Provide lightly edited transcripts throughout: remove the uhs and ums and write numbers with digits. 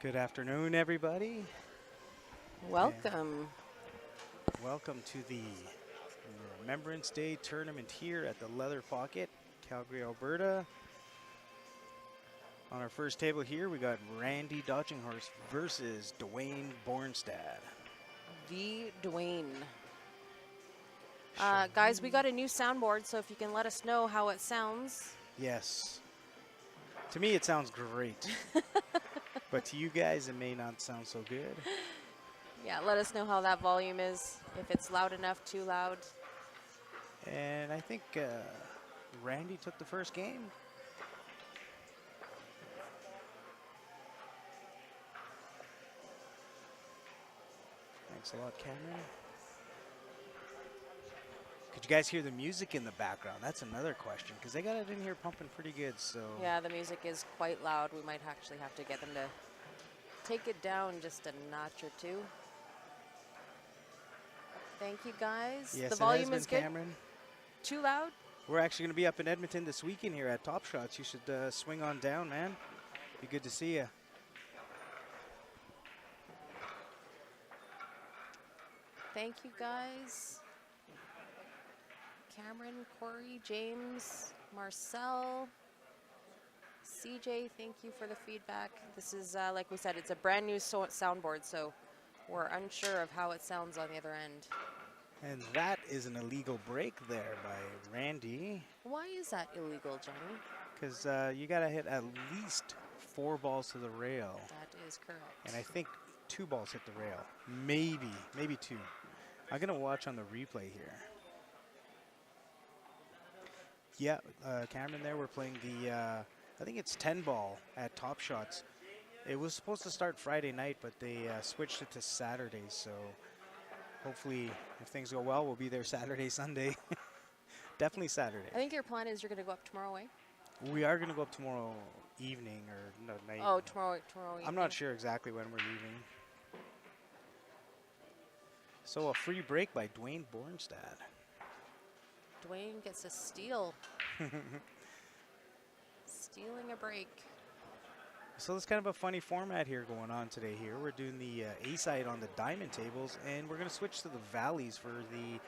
Good afternoon, everybody. Welcome. Welcome to the Remembrance Day tournament here at the Leather Pocket, Calgary, Alberta. On our first table here, we got Randy Dodginghorse versus Dwayne Bornstad. The Dwayne. Guys, we got a new soundboard, so if you can let us know how it sounds. Yes. To me, it sounds great. But to you guys, it may not sound so good. Yeah, let us know how that volume is, if it's loud enough, too loud. And I think Randy took the first game. Thanks a lot, Cameron. Could you guys hear the music in the background? That's another question, because they got it in here pumping pretty good, so. Yeah, the music is quite loud. We might actually have to get them to take it down just a notch or two. Thank you, guys. Yes, the volume it has is been, good. Cameron. Too loud? We're actually going to be up in Edmonton this weekend here at Top Shots. You should swing on down, man. Be good to see you. Thank you, guys. Cameron, Corey, James, Marcel, CJ, thank you for the feedback. This is, like we said, it's a brand new soundboard, so we're unsure of how it sounds on the other end. And that is an illegal break there by Randy. Why is that illegal, Johnny? Because you got to hit at least 4 balls to the rail. That is correct. And I think 2 balls hit the rail. Maybe 2. I'm going to watch on the replay here. Yeah, Cameron there, we're playing the, I think it's 10 ball at Top Shots. It was supposed to start Friday night, but they switched it to Saturday. So hopefully, if things go well, we'll be there Saturday, Sunday. Definitely Saturday. I think your plan is you're going to go up tomorrow, eh? We are going to go up tomorrow evening or no, night. Oh, tomorrow evening. I'm not sure exactly when we're leaving. So a free break by Dwayne Bornstad. Dwayne gets a steal. Stealing a break. So it's kind of a funny format here going on today here. We're doing the A side on the diamond tables, and we're going to switch to the valleys for the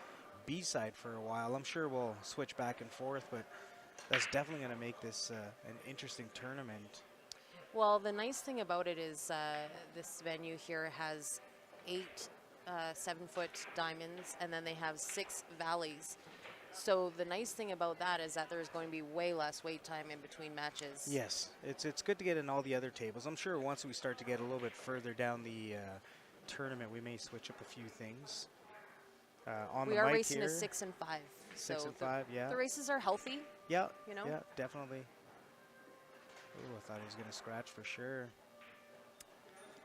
B side for a while. I'm sure we'll switch back and forth, but that's definitely going to make this an interesting tournament. Well, the nice thing about it is this venue here has 8 7-foot diamonds, and then they have 6 valleys. So the nice thing about that is that there's going to be way less wait time in between matches. Yes, it's good to get in all the other tables. I'm sure once we start to get a little bit further down the tournament, we may switch up a few things. On we the are mic racing here, a 6 and 5. 6 so and 5, yeah. The races are healthy. Yeah, you know? Yeah, definitely. Oh, I thought he was going to scratch for sure.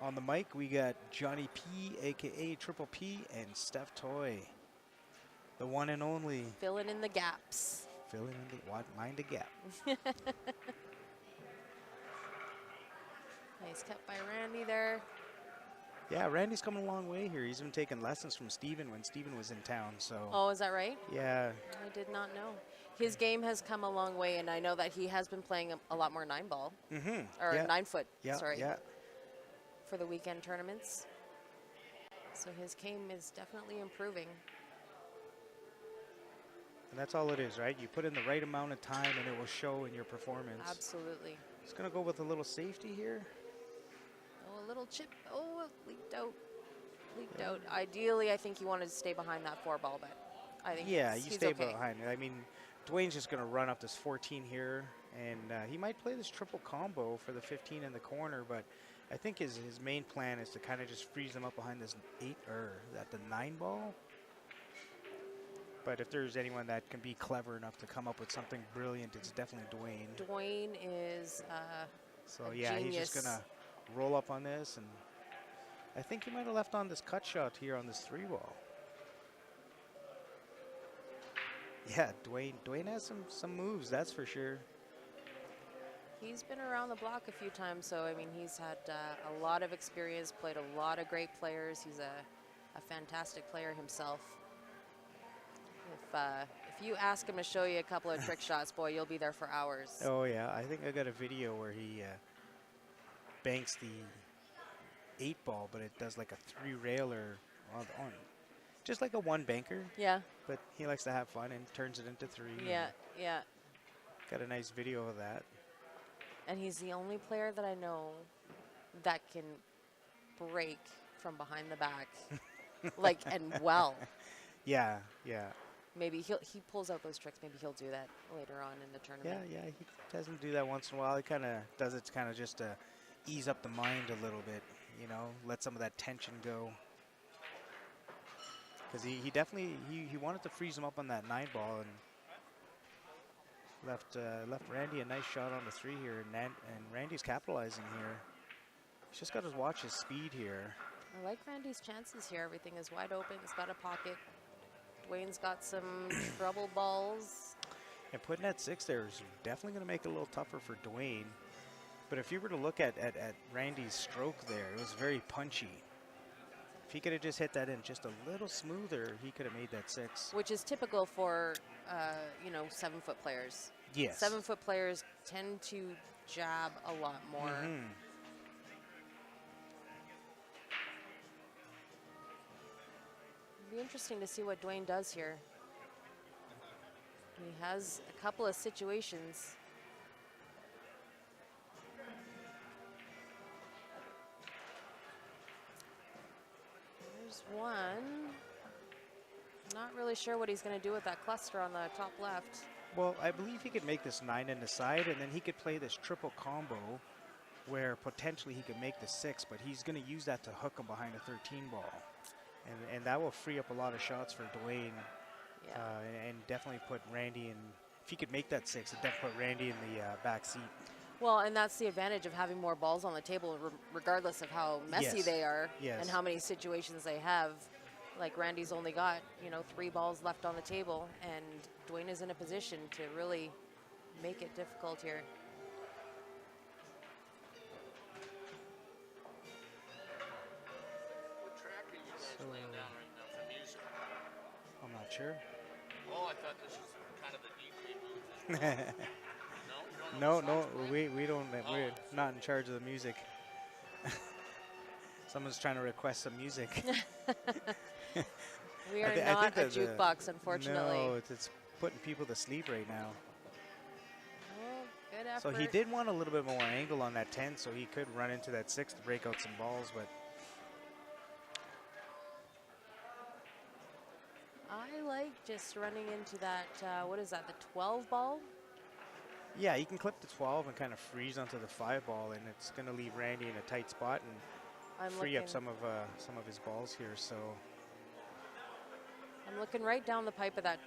On the mic, we got Johnny P, a.k.a. Triple P, and Steph Toy. The one and only. Filling in the gaps. Filling in the, what? Mind a gap. Nice cut by Randy there. Yeah, Randy's coming a long way here. He's been taking lessons from Steven when Steven was in town, so. Oh, is that right? Yeah. I did not know. His game has come a long way, and I know that he has been playing a lot more 9-ball. Mm-hmm. Or yeah. 9-foot, yeah, sorry. Yeah. For the weekend tournaments. So his game is definitely improving. And that's all it is, right? You put in the right amount of time and it will show in your performance. Absolutely. Just going to go with a little safety here. Oh, a little chip. Oh, it leaked out. Leaked out. Ideally, I think he wanted to stay behind that 4-ball, but I think yeah, he's you stay okay. behind it. I mean, Dwayne's just going to run up this 14 here, and he might play this triple combo for the 15 in the corner, but I think his main plan is to kind of just freeze them up behind this 9-ball. But if there's anyone that can be clever enough to come up with something brilliant, it's definitely Dwayne. Dwayne is so a yeah, genius. He's just gonna roll up on this, and I think he might have left on this cut shot here on this 3-ball. Yeah, Dwayne has some moves, that's for sure. He's been around the block a few times, so I mean he's had a lot of experience, played a lot of great players. He's a fantastic player himself. If you ask him to show you a couple of trick shots, boy, you'll be there for hours. Oh yeah, I think I got a video where he banks the 8 ball, but it does like a 3 railer on just like a 1 banker. Yeah. But he likes to have fun and turns it into 3. Yeah. Yeah. Got a nice video of that. And he's the only player that I know that can break from behind the back, like, and well. Yeah, yeah. Maybe he pulls out those tricks. Maybe he'll do that later on in the tournament. Yeah, he does him do that once in a while. He kind of does it kind of just to ease up the mind a little bit, you know, let some of that tension go. Because he definitely, he wanted to freeze him up on that 9 ball and left Randy a nice shot on the 3 here. And Randy's capitalizing here. He's just got to watch his speed here. I like Randy's chances here. Everything is wide open. He's got a pocket. Dwayne's got some trouble balls. And putting that 6 there is definitely going to make it a little tougher for Dwayne. But if you were to look at Randy's stroke there, it was very punchy. If he could have just hit that in just a little smoother, he could have made that 6. Which is typical for, 7-foot players. Yes. 7-foot players tend to jab a lot more. Mm-hmm. It'll be interesting to see what Dwayne does here. He has a couple of situations. There's one. Not really sure what he's going to do with that cluster on the top left. Well, I believe he could make this 9 in the side, and then he could play this triple combo where potentially he could make the 6, but he's going to use that to hook him behind a 13 ball. And that will free up a lot of shots for Dwayne. Yeah. And definitely put Randy in. If he could make that 6, it definitely put Randy in the back seat. Well, and that's the advantage of having more balls on the table, regardless of how messy Yes. they are Yes. and how many situations they have. Like Randy's only got, 3 balls left on the table, and Dwayne is in a position to really make it difficult here. What track are you guys laying down right now for music? I'm not sure. Oh, I thought this was kind of the DJ booth. No, you don't know No, what no, songs playing? we don't. We're not in charge of the music. Someone's trying to request some music. We are I not think a that the- jukebox, unfortunately. No, it's putting people to sleep right now. Oh, good effort. So he did want a little bit more angle on that 10, so he could run into that 6 to break out some balls, but I like just running into that, what is that, the 12 ball? yeah, he can clip the 12 and kind of freeze onto the 5 ball, and it's going to leave Randy in a tight spot and I'm free up looking- some of his balls here. So I'm looking right down the pipe of that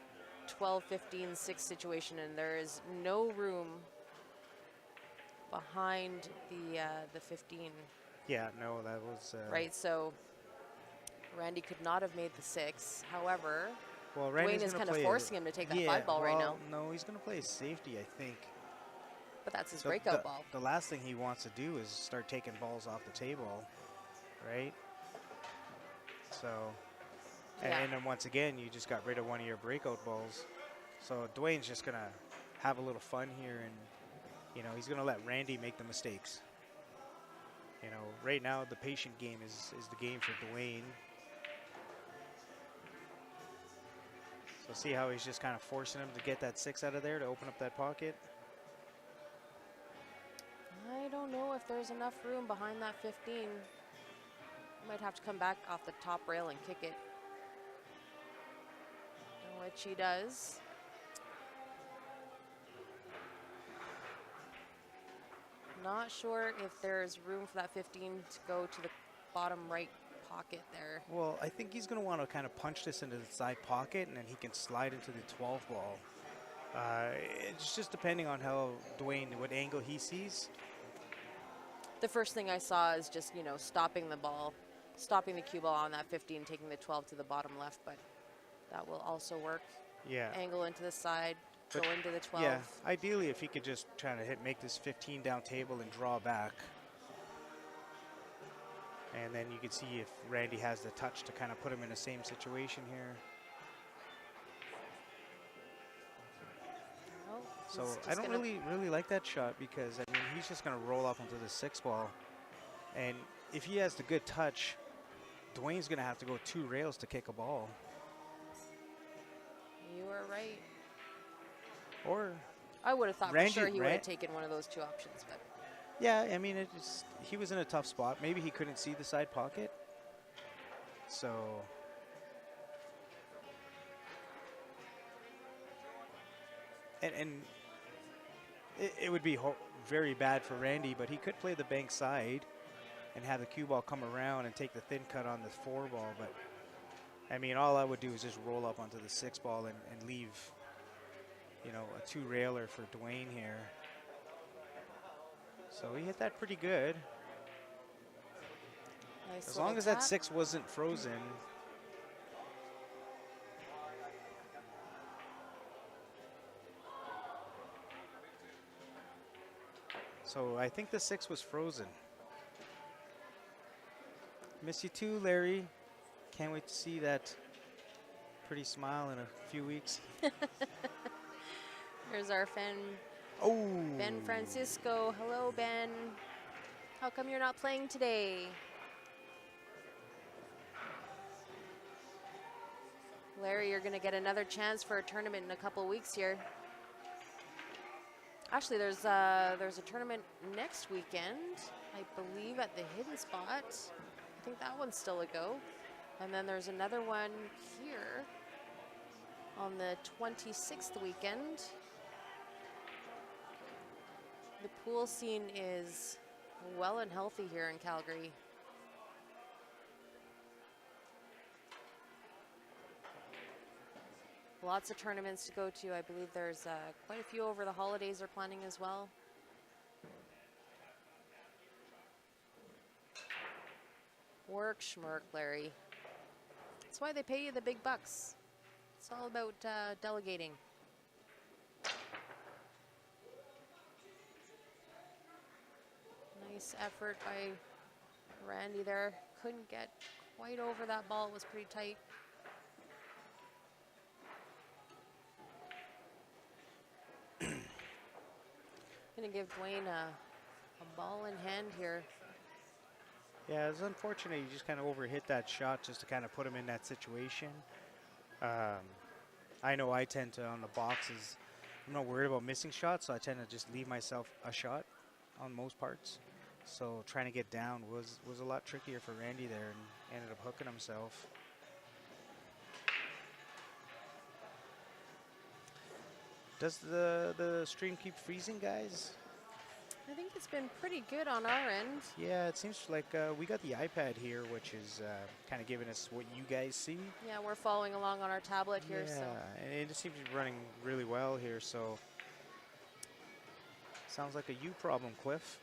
12, 15, 6 situation, and there is no room behind the 15, yeah, no, that was right? So Randy could not have made the 6. However, well. Dwayne Randy's is gonna kind of play forcing him to take that yeah, 5 ball right now, well, no, he's going to play safety, I think. but that's his The- breakout the, ball. The last thing he wants to do is start taking balls off the table, right? So, Yeah. and then once again, you just got rid of one of your breakout balls. So Dwayne's just gonna have a little fun here, and he's gonna let Randy make the mistakes. Right now the patient game is the game for Dwayne. So see how he's just kind of forcing him to get that 6 out of there to open up that pocket. I don't know if there's enough room behind that 15. Might have to come back off the top rail and kick it, which he does. Not sure if there's room for that 15 to go to the bottom right pocket there. Well, I think he's going to want to kind of punch this into the side pocket, and then he can slide into the 12 ball. It's just depending on how Dwayne, what angle he sees. The first thing I saw is just, stopping the ball, stopping the cue ball on that 15, taking the 12 to the bottom left, but that will also work. Yeah. Angle into the side, But go into the 12. Yeah, ideally if he could just try to make this 15 down table and draw back. And then you can see if Randy has the touch to kind of put him in the same situation here. Oh, So he's I just don't gonna- really like that shot, because I mean he's just going to roll up into the 6 ball, and if he has the good touch, Dwayne's going to have to go 2 rails to kick a ball. You are right. Or, I would have thought Randy- for sure he would Ran- have taken one of those 2 options, but yeah, I mean, he was in a tough spot. Maybe he couldn't see the side pocket. So, and it would be very bad for Randy, but he could play the bank side and have the cue ball come around and take the thin cut on the 4 ball. But, I mean, all I would do is just roll up onto the 6 ball and leave, you know, a 2 railer for Dwayne here. So he hit that pretty good. nice As little long as that tap. 6 wasn't frozen. So I think the 6 was frozen. Miss you too, Larry. Can't wait to see that pretty smile in a few weeks. Here's our fan, Oh. Ben Francisco. Hello, Ben. How come you're not playing today? Larry, you're going to get another chance for a tournament in a couple weeks here. Actually, there's a tournament next weekend, I believe, at the Hidden Spot. I think that one's still a go. And then there's another one here on the 26th weekend. The pool scene is well and healthy here in Calgary. Lots of tournaments to go to. I believe there's quite a few over the holidays they're planning as well. Work, schmirk, Larry. That's why they pay you the big bucks. It's all about delegating. Nice effort by Randy there. Couldn't get quite over that ball. It was pretty tight. Gonna give Dwayne a ball in hand here. Yeah, it's unfortunate you just kind of overhit that shot just to kind of put him in that situation. I know I tend to, on the boxes, I'm not worried about missing shots, so I tend to just leave myself a shot on most parts. So trying to get down was a lot trickier for Randy there and ended up hooking himself. Does the stream keep freezing, guys? I think it's been pretty good on our end. Yeah, it seems like we got the iPad here, which is kind of giving us what you guys see. Yeah, we're following along on our tablet here. Yeah, So and it just seems to be running really well here, so sounds like a you problem, Cliff.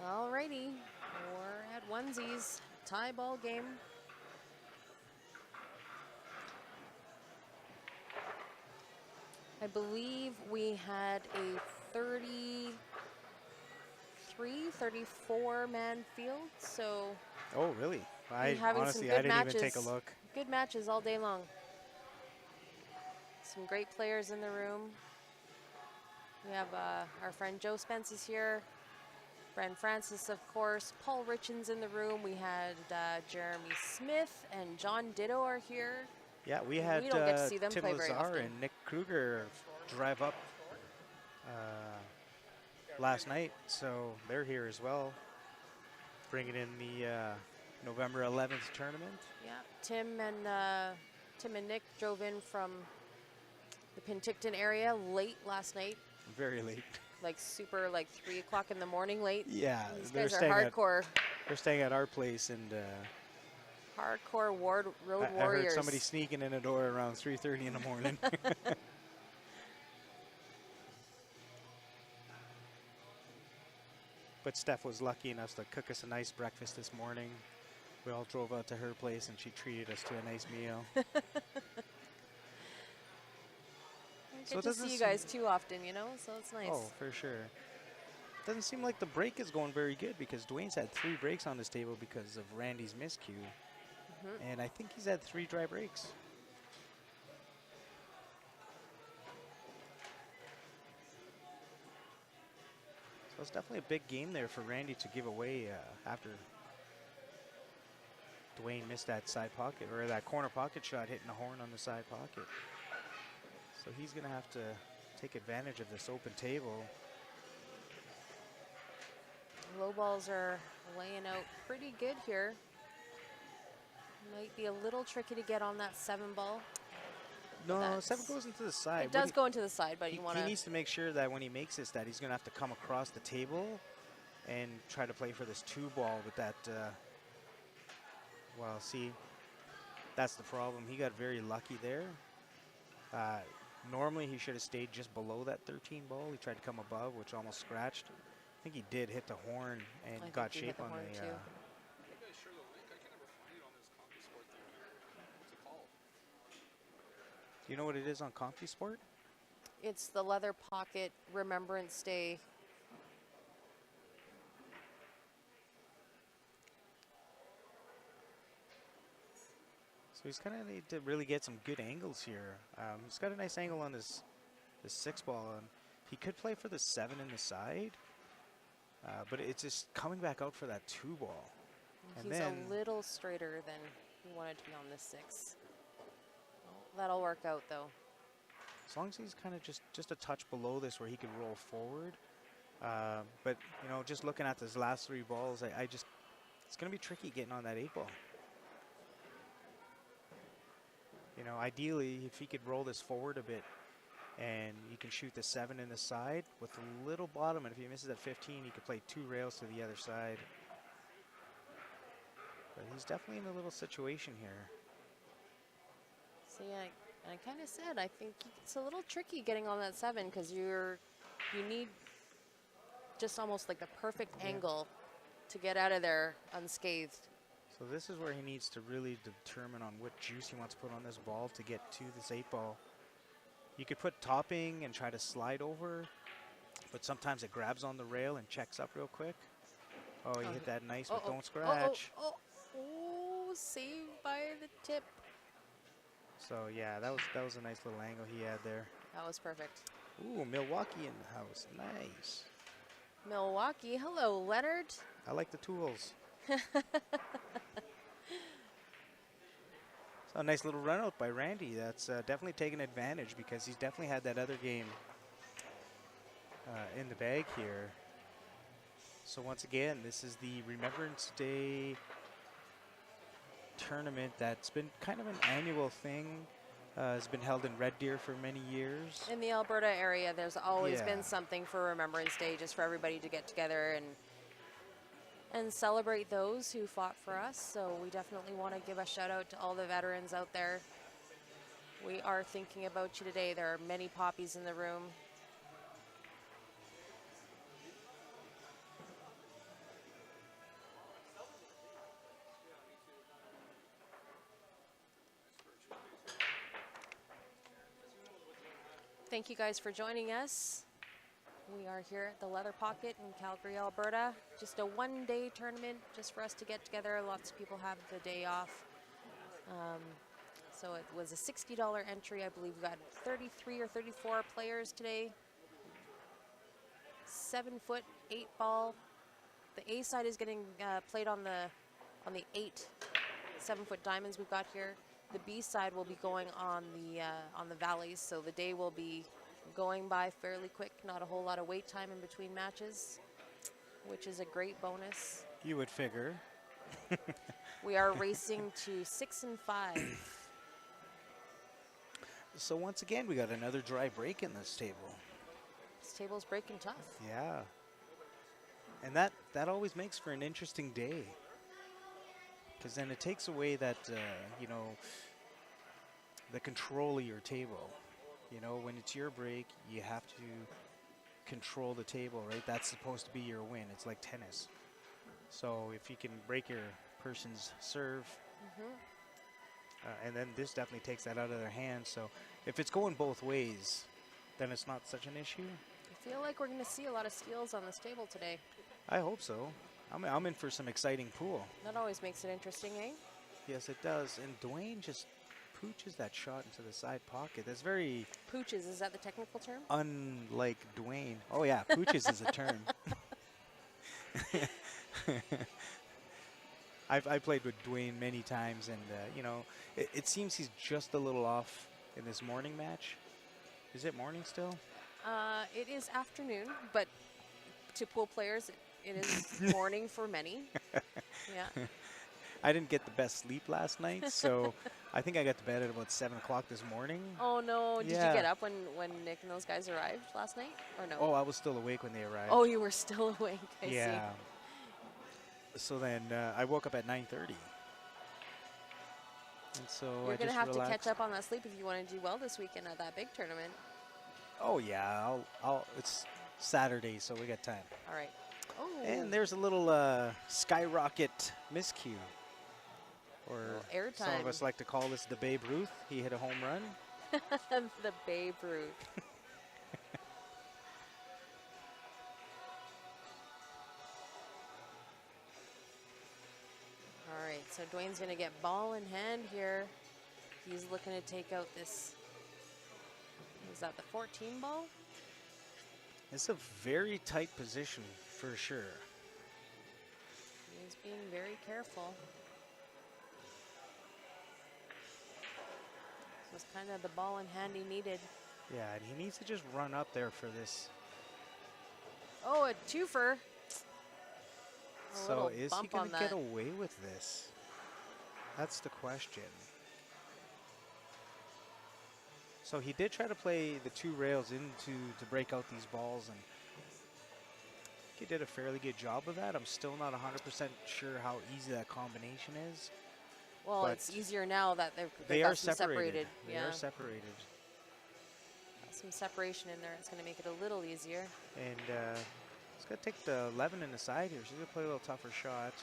alrighty, we're at onesies. Tie ball game. I believe we had a 34 man field, so Oh, really? I having honestly, some I good didn't even take a matches. look. Good matches all day long. Some great players in the room. We have our friend Joe Spence is here. Bren Francis, of course. Paul Richens in the room. We had Jeremy Smith and John Ditto are here. Yeah, we had We don't get to see them Tim play very Lazar often. and Nick Kruger drive up last night, so they're here as well, bringing in the November 11th tournament. Yeah, Tim and Nick drove in from the Penticton area late last night, Very late. like super, like 3 o'clock in the morning late. Yeah, These they're guys are staying hardcore, they're staying at our place, and hardcore road I warriors. heard somebody sneaking in the door around 3:30 in the morning. But Steph was lucky enough to cook us a nice breakfast this morning. We all drove out to her place, and she treated us to a nice meal. I So it get to doesn't see you seem- guys too often, you know, so it's nice. Oh, for sure. Doesn't seem like the break is going very good because Dwayne's had 3 breaks on this table because of Randy's miscue. Mhm. And I think he's had 3 dry breaks. So it's definitely a big game there for Randy to give away after Dwayne missed that side pocket, or that corner pocket shot hitting the horn on the side pocket. So he's going to have to take advantage of this open table. Low balls are laying out pretty good here. Might be a little tricky to get on that 7 ball. No, 7 goes into the side. It does go into the side, but you want to... He needs to make sure that when he makes this, that he's going to have to come across the table and try to play for this 2 ball with that... well, see, that's the problem. He got very lucky there. Normally, he should have stayed just below that 13 ball. He tried to come above, which almost scratched. I think he did hit the horn and got shape on the... Do you know what it is on CompuSport? It's the Leather Pocket Remembrance Day. So he's kind of need to really get some good angles here. He's got a nice angle on this 6 ball, and he could play for the 7 in the side, but it's just coming back out for that 2 ball. He's a little straighter than he wanted to be on this 6. That'll work out though. As long as he's kind of just a touch below this where he can roll forward. But, you know, just looking at those last 3 balls, it's going to be tricky getting on that 8 ball. You know, ideally, if he could roll this forward a bit and you can shoot the 7 in the side with a little bottom, and if he misses at 15, he could play 2 rails to the other side. But he's definitely in a little situation here. See, I kind of said, I think it's a little tricky getting on that 7 because you need just almost like the perfect angle to get out of there unscathed. So this is where he needs to really determine on what juice he wants to put on this ball to get to this 8 ball. You could put topping and try to slide over, but sometimes it grabs on the rail and checks up real quick. Oh, he hit that nice, but don't scratch. Oh, saved by the tip. So yeah, that was a nice little angle he had there. That was perfect. Ooh, Milwaukee in the house. Nice. Milwaukee. Hello, Leonard. I like the tools. So a nice little run out by Randy. That's definitely taken advantage because he's definitely had that other game in the bag here. So once again, this is the Remembrance Day tournament that's been kind of an annual thing. It's been held in Red Deer for many years. In the Alberta area, there's always been something for Remembrance Day, just for everybody to get together and celebrate those who fought for us. So we definitely want to give a shout out to all the veterans out there. We are thinking about you today. There are many poppies in the room. Thank you guys for joining us. We are here at the Leather Pocket in Calgary, Alberta. Just a one-day tournament just for us to get together. Lots of people have the day off. So it was a $60 entry. I believe we got 33 or 34 players today. 7-foot, 8 ball. The A side is getting played on the 8 7-foot diamonds we've got here. The B side will be going on the valleys, so the day will be going by fairly quick. Not a whole lot of wait time in between matches, which is a great bonus. You would figure. We are racing to 6 and 5. So once again, we got another dry break in this table. This table's breaking tough. Yeah. And that always makes for an interesting day. Because then it takes away that, you know, the control of your table. You know, when it's your break, you have to control the table, right? That's supposed to be your win. It's like tennis. So if you can break your person's serve, and then this definitely takes that out of their hands. So if it's going both ways, then it's not such an issue. I feel like we're going to see a lot of steals on this table today. I hope so. I'm in for some exciting pool. That always makes it interesting, eh? Yes, it does. And Dwayne just pooches that shot into the side pocket. That's very... Pooches, is that the technical term? Unlike Dwayne. Oh, yeah, pooches is a term. I played with Dwayne many times, and you know, it seems he's just a little off in this morning match. Is it morning still? It is afternoon, but to pool players, it is morning for many. Yeah. I didn't get the best sleep last night, so I think I got to bed at about 7 o'clock this morning. Oh no! Did you Yeah. get up when Nick and those guys arrived last night, or no? Oh, I was still awake when they arrived. Oh, you were still awake. I see. Yeah. So then I woke up at 9:30. And so You're I gonna just have relaxed. to catch up on that sleep if you want to do well this weekend at that big tournament. Oh yeah, it's Saturday, so we got time. All right. Oh. And there's a little skyrocket miscue, or air some of time. us like to call this the Babe Ruth. He hit a home run. The Babe Ruth. All right, so Dwayne's gonna get ball in hand here. He's looking to take out this. Is that the 14 ball? It's a very tight position for sure. He's being very careful. This was kind of the ball in hand he needed. Yeah, and he needs to just run up there for this. Oh, a twofer. A So little is he bump going on to get that. away with this? That's the question. So he did try to play the two rails to break out these balls, and he did a fairly good job of that. I'm still not 100% sure how easy that combination is. Well, but it's easier now that They got are some separated. They yeah, are separated. got some separation in there. It's going to make it a little easier. And he's got to take the 11 in the side here. So he's going to play a little tougher shot.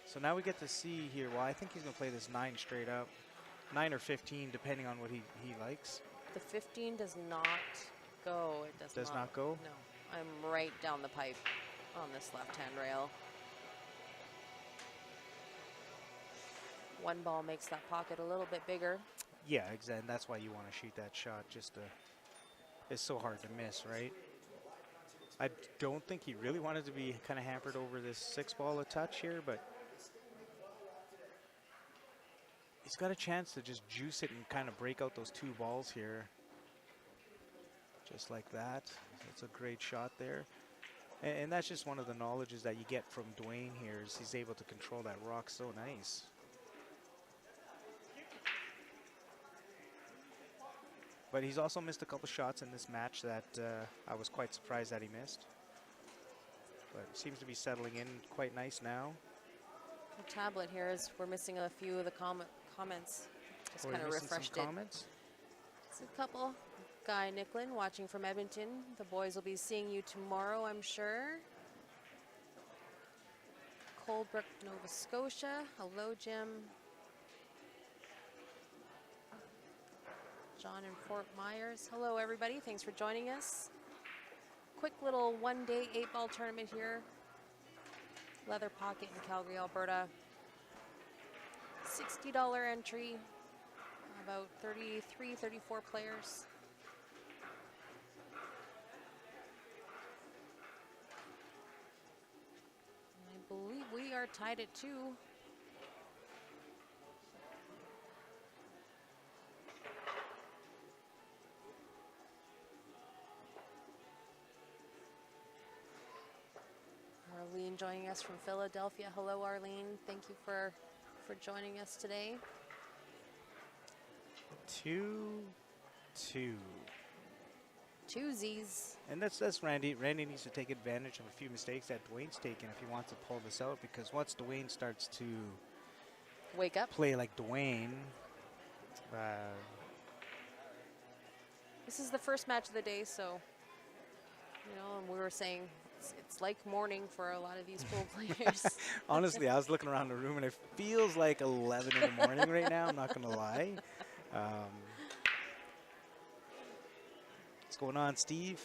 So now we get to see here. Well, I think he's going to play this 9 straight up. 9 or 15, depending on what he likes. The 15 does not go. It Does not go? No. I'm right down the pipe on this left-hand rail. One ball makes that pocket a little bit bigger. Yeah, exactly. That's why you want to shoot that shot. It's so hard to miss, right? I don't think he really wanted to be kind of hampered over this 6 ball a touch here, but he's got a chance to just juice it and kind of break out those 2 balls here. Just like that. That's a great shot there. And that's just one of the knowledges that you get from Dwayne here, is he's able to control that rock so nice. But he's also missed a couple shots in this match that I was quite surprised that he missed. But seems to be settling in quite nice now. The tablet here is we're missing a few of the comments. Just We're kind of missing some refreshed it. comments. It's a couple. Guy Nicklin watching from Edmonton. The boys will be seeing you tomorrow, I'm sure. Coldbrook, Nova Scotia. Hello, Jim. John in Fort Myers. Hello, everybody. Thanks for joining us. Quick little one-day 8-ball tournament here. Leather Pocket in Calgary, Alberta. $60 entry. About 33, 34 players. I believe we are tied at 2. Arlene joining us from Philadelphia. Hello, Arlene. Thank you for joining us today. 2-2. Twosies. And that's Randy. Randy needs to take advantage of a few mistakes that Dwayne's taken if he wants to pull this out, because once Dwayne starts to Wake up. play like Dwayne, This is the first match of the day, so, and we were saying it's like morning for a lot of these pool players. honestly, I was looking around the room and it feels like 11 in the morning right now. I'm not going to lie. What's going on, Steve?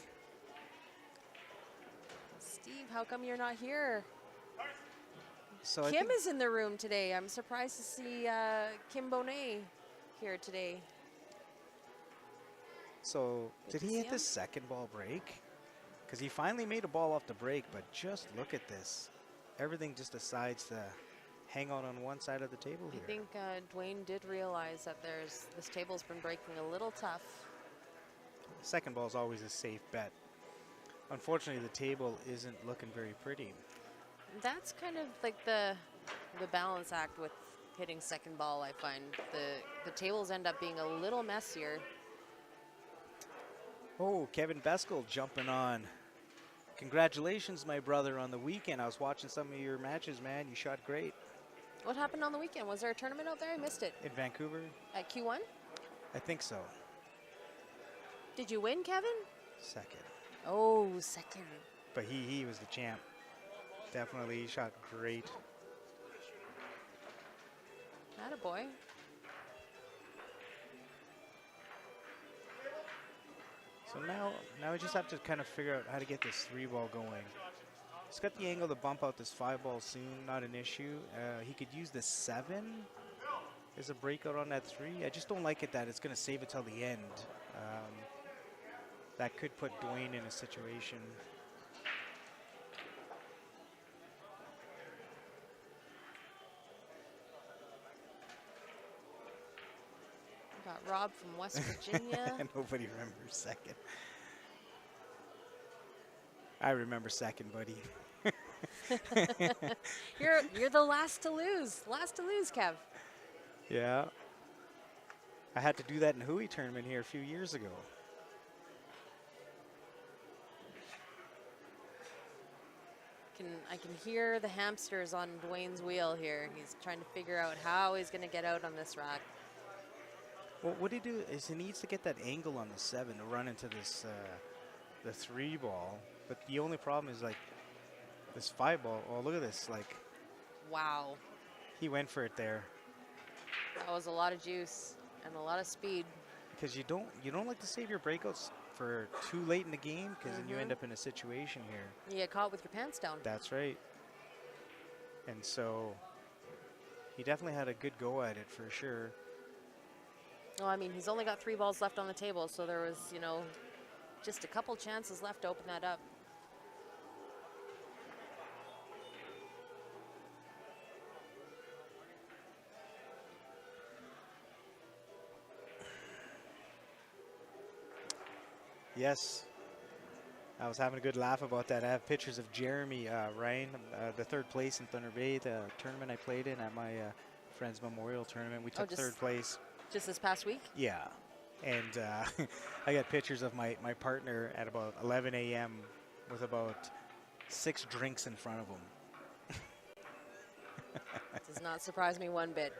Steve, how come you're not here? So Kim is in the room today. I'm surprised to see Kim Bonet here today. So Good did to he see hit the him. second ball break? because he finally made a ball off the break, but just look at this. Everything just decides to hang out on one side of the table here. I think Dwayne did realize that this table's been breaking a little tough. Second ball is always a safe bet. Unfortunately, the table isn't looking very pretty. That's kind of like the balance act with hitting second ball, I find. The tables end up being a little messier. Oh, Kevin Beskel jumping on. Congratulations, my brother, on the weekend. I was watching some of your matches, man. You shot great. What happened on the weekend? Was there a tournament out there? I missed it. In Vancouver? At Q1? I think so. Did you win, Kevin? Second. Oh, second. But he was the champ. Definitely, he shot great. Attaboy. So now we just have to kind of figure out how to get this 3-ball going. He's got the angle to bump out this 5-ball soon, not an issue. He could use the 7 as a breakout on that 3. I just don't like it that it's going to save it till the end. That could put Dwayne in a situation. Got Rob from West Virginia. Nobody remembers second. I remember second, buddy. You're the last to lose. Last to lose, Kev. Yeah. I had to do that in Hui tournament here a few years ago. I can hear the hamsters on Dwayne's wheel here. He's trying to figure out how he's going to get out on this rack. Well, what he do is he needs to get that angle on the 7 to run into this the 3-ball. But the only problem is like this 5-ball. Oh, look at this! Like, wow, he went for it there. That was a lot of juice and a lot of speed. Because you don't like to save your breakouts for too late in the game, because then you end up in a situation here. You get caught with your pants down. That's right. And so he definitely had a good go at it for sure. Well, I mean, he's only got 3 balls left on the table, so there was, you know, just a couple chances left to open that up. Yes. I was having a good laugh about that. I have pictures of Jeremy Ryan, the 3rd place in Thunder Bay, the tournament I played in at my friend's memorial tournament. We took 3rd place. Just this past week? Yeah. And I got pictures of my partner at about 11 a.m. with about 6 drinks in front of him. Does not surprise me one bit.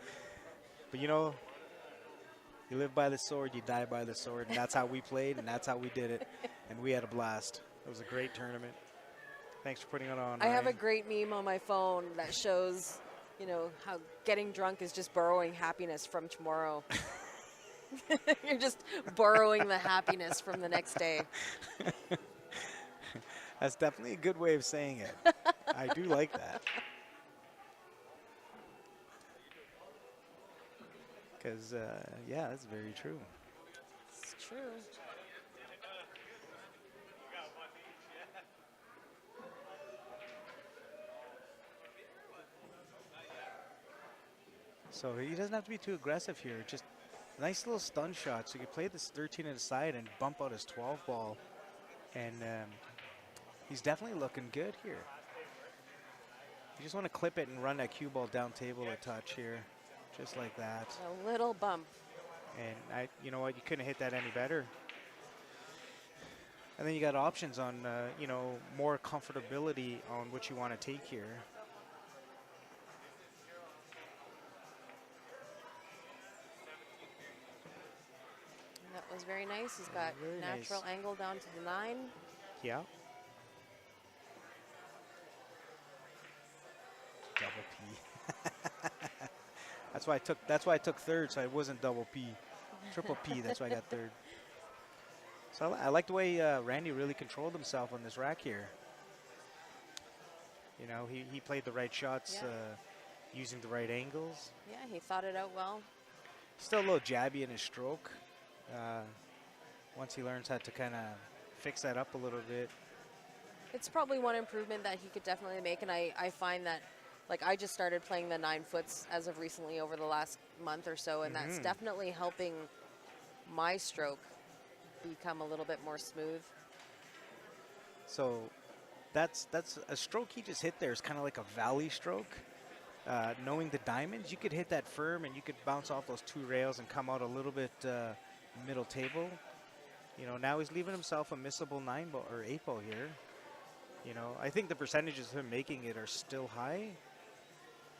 But you know, you live by the sword, you die by the sword, and that's how we played, and that's how we did it, and we had a blast. It was a great tournament. Thanks for putting it on, I Ryan. have a great meme on my phone that shows, you know, how getting drunk is just borrowing happiness from tomorrow. You're just borrowing the happiness from the next day. That's definitely a good way of saying it. I do like that. Because, yeah, that's very true. It's true. So he doesn't have to be too aggressive here. Just nice little stun shot. So you can play this 13 at the side and bump out his 12 ball. And he's definitely looking good here. You just want to clip it and run that cue ball down table a touch here. Just like that. A little bump. And you know what, you couldn't hit that any better. And then you got options on, you know, more comfortability on what you want to take here. That was very nice. He's got Very natural nice. angle down to the 9. Yeah. Double P. That's why I took 3rd, so I wasn't double P. Triple P, that's why I got 3rd. So I like the way Randy really controlled himself on this rack here. You know, he played the right shots, Yeah. using the right angles. Yeah, he thought it out well. Still a little jabby in his stroke. Once he learns how to kind of fix that up a little bit. It's probably one improvement that he could definitely make, and I find that, like, I just started playing the 9 foots as of recently over the last month or so, and that's definitely helping my stroke become a little bit more smooth. So that's a stroke he just hit there is kind of like a valley stroke. Knowing the diamonds, you could hit that firm and you could bounce off those 2 rails and come out a little bit middle table. You know, now he's leaving himself a missable 9 ball or 8 ball here. You know, I think the percentages of him making it are still high,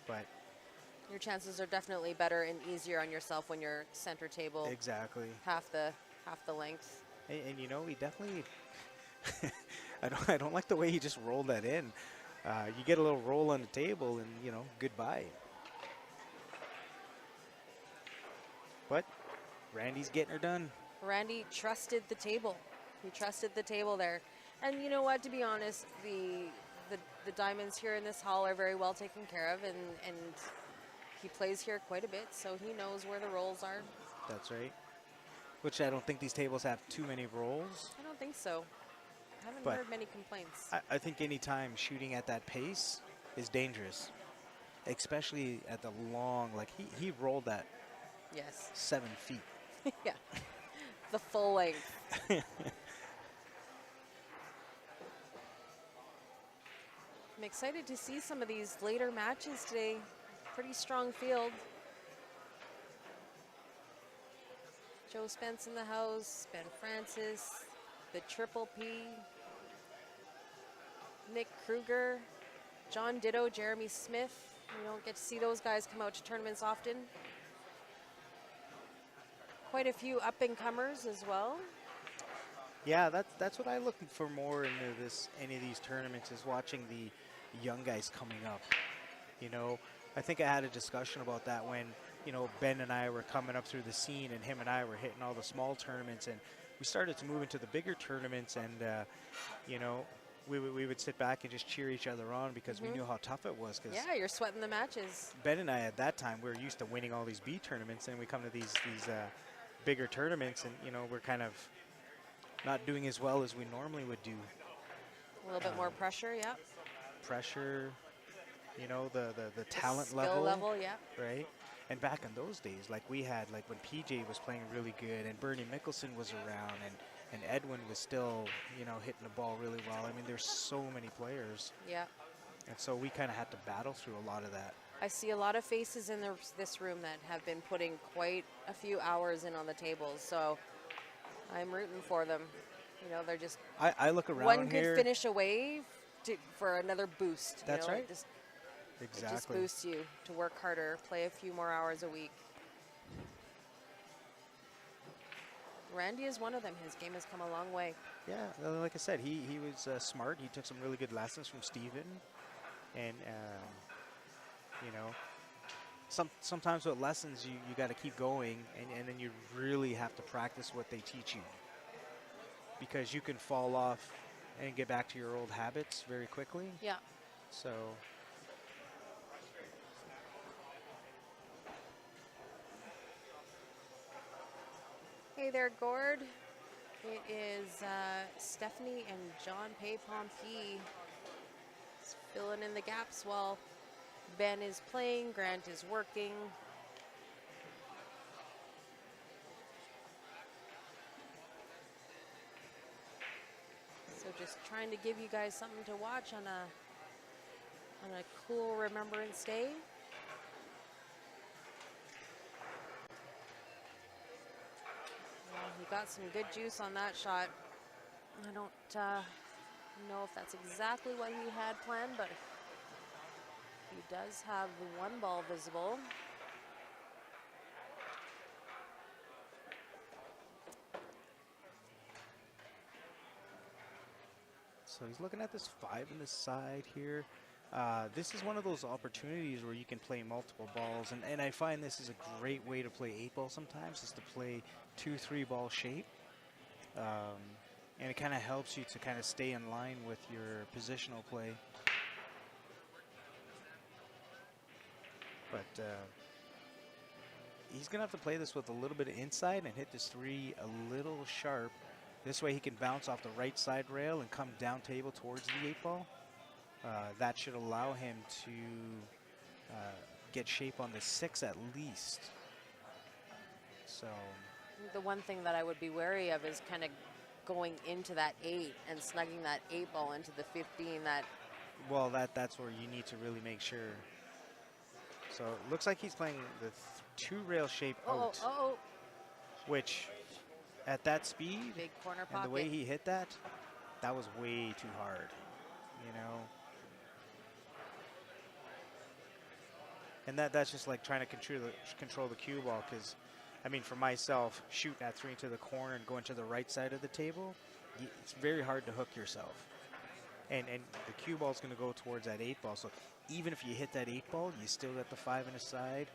but Your chances are definitely better and easier on yourself when you're center table exactly. half the length. And you know, he definitely. I don't like the way he just rolled that in. You get a little roll on the table, and you know, goodbye. But Randy's getting her done. Randy trusted the table. He trusted the table there. And you know what, to be honest, the diamonds here in this hall are very well taken care of, and he plays here quite a bit, so he knows where the rolls are. That's right. Which I don't think these tables have too many rolls. I don't think so. I haven't But heard many complaints. I think any time shooting at that pace is dangerous, especially at the long, like he rolled that Yes. 7 feet. Yeah. The full length. I'm excited to see some of these later matches today. Pretty strong field. Joe Spence in the house, Ben Francis, the Triple P, Nick Kruger, John Ditto, Jeremy Smith. You don't get to see those guys come out to tournaments often. Quite a few up-and-comers as well. Yeah, that's what I look for more into any of these tournaments is watching the young guys coming up. You know, I think I had a discussion about that when, you know, Ben and I were coming up through the scene and him and I were hitting all the small tournaments, and we started to move into the bigger tournaments, and you know, we would sit back and just cheer each other on because we knew how tough it was. Cause Yeah, you're sweating the matches. Ben and I at that time, we were used to winning all these B tournaments, and we come to these bigger tournaments, and you know, we're kind of not doing as well as we normally would do. A little bit more pressure, yeah. Pressure, you know, the talent Skill level, yeah. right? And back in those days, like we had, like when PJ was playing really good and Bernie Mickelson was around and Edwin was still, you know, hitting the ball really well. I mean, there's so many players. Yeah. And so we kind of had to battle through a lot of that. I see a lot of faces in this room that have been putting quite a few hours in on the tables, so I'm rooting for them. You know, they're just I look around one here. good finish away for another boost. That's you know? right. It just Exactly. boosts you to work harder, play a few more hours a week. Randy is one of them. His game has come a long way. Yeah, like I said, he was smart. He took some really good lessons from Steven. And, you know, sometimes with lessons, you got to keep going, and then you really have to practice what they teach you. Because you can fall off and get back to your old habits very quickly. Yeah. So, Hey there, Gord. It is Stephanie and John Pay Pompey filling in the gaps while Ben is playing, Grant is working. So just trying to give you guys something to watch on a cool Remembrance Day. Well, he got some good juice on that shot. I don't know if that's exactly what he had planned, but he does have the one ball visible. So he's looking at this 5 in the side here. This is one of those opportunities where you can play multiple balls, and I find this is a great way to play 8-ball sometimes, is to play 2-3 ball shape. And it kind of helps you to kind of stay in line with your positional play. But he's going to have to play this with a little bit of inside and hit this 3 a little sharp. This way he can bounce off the right side rail and come down table towards the 8-ball. That should allow him to get shape on the 6 at least. So The one thing that I would be wary of is kind of going into that 8 and snugging that 8-ball into the 15. well, that's where you need to really make sure. So it looks like he's playing the 2-rail shape out, which at that speed big corner and pocket. the way he hit that, that was way too hard, you know. And that's just like trying to control the cue ball, because, I mean, for myself, shooting that 3 into the corner and going to the right side of the table, it's very hard to hook yourself. And the cue ball is going to go towards that 8-ball. So even if you hit that 8-ball, you still got the 5 and a side.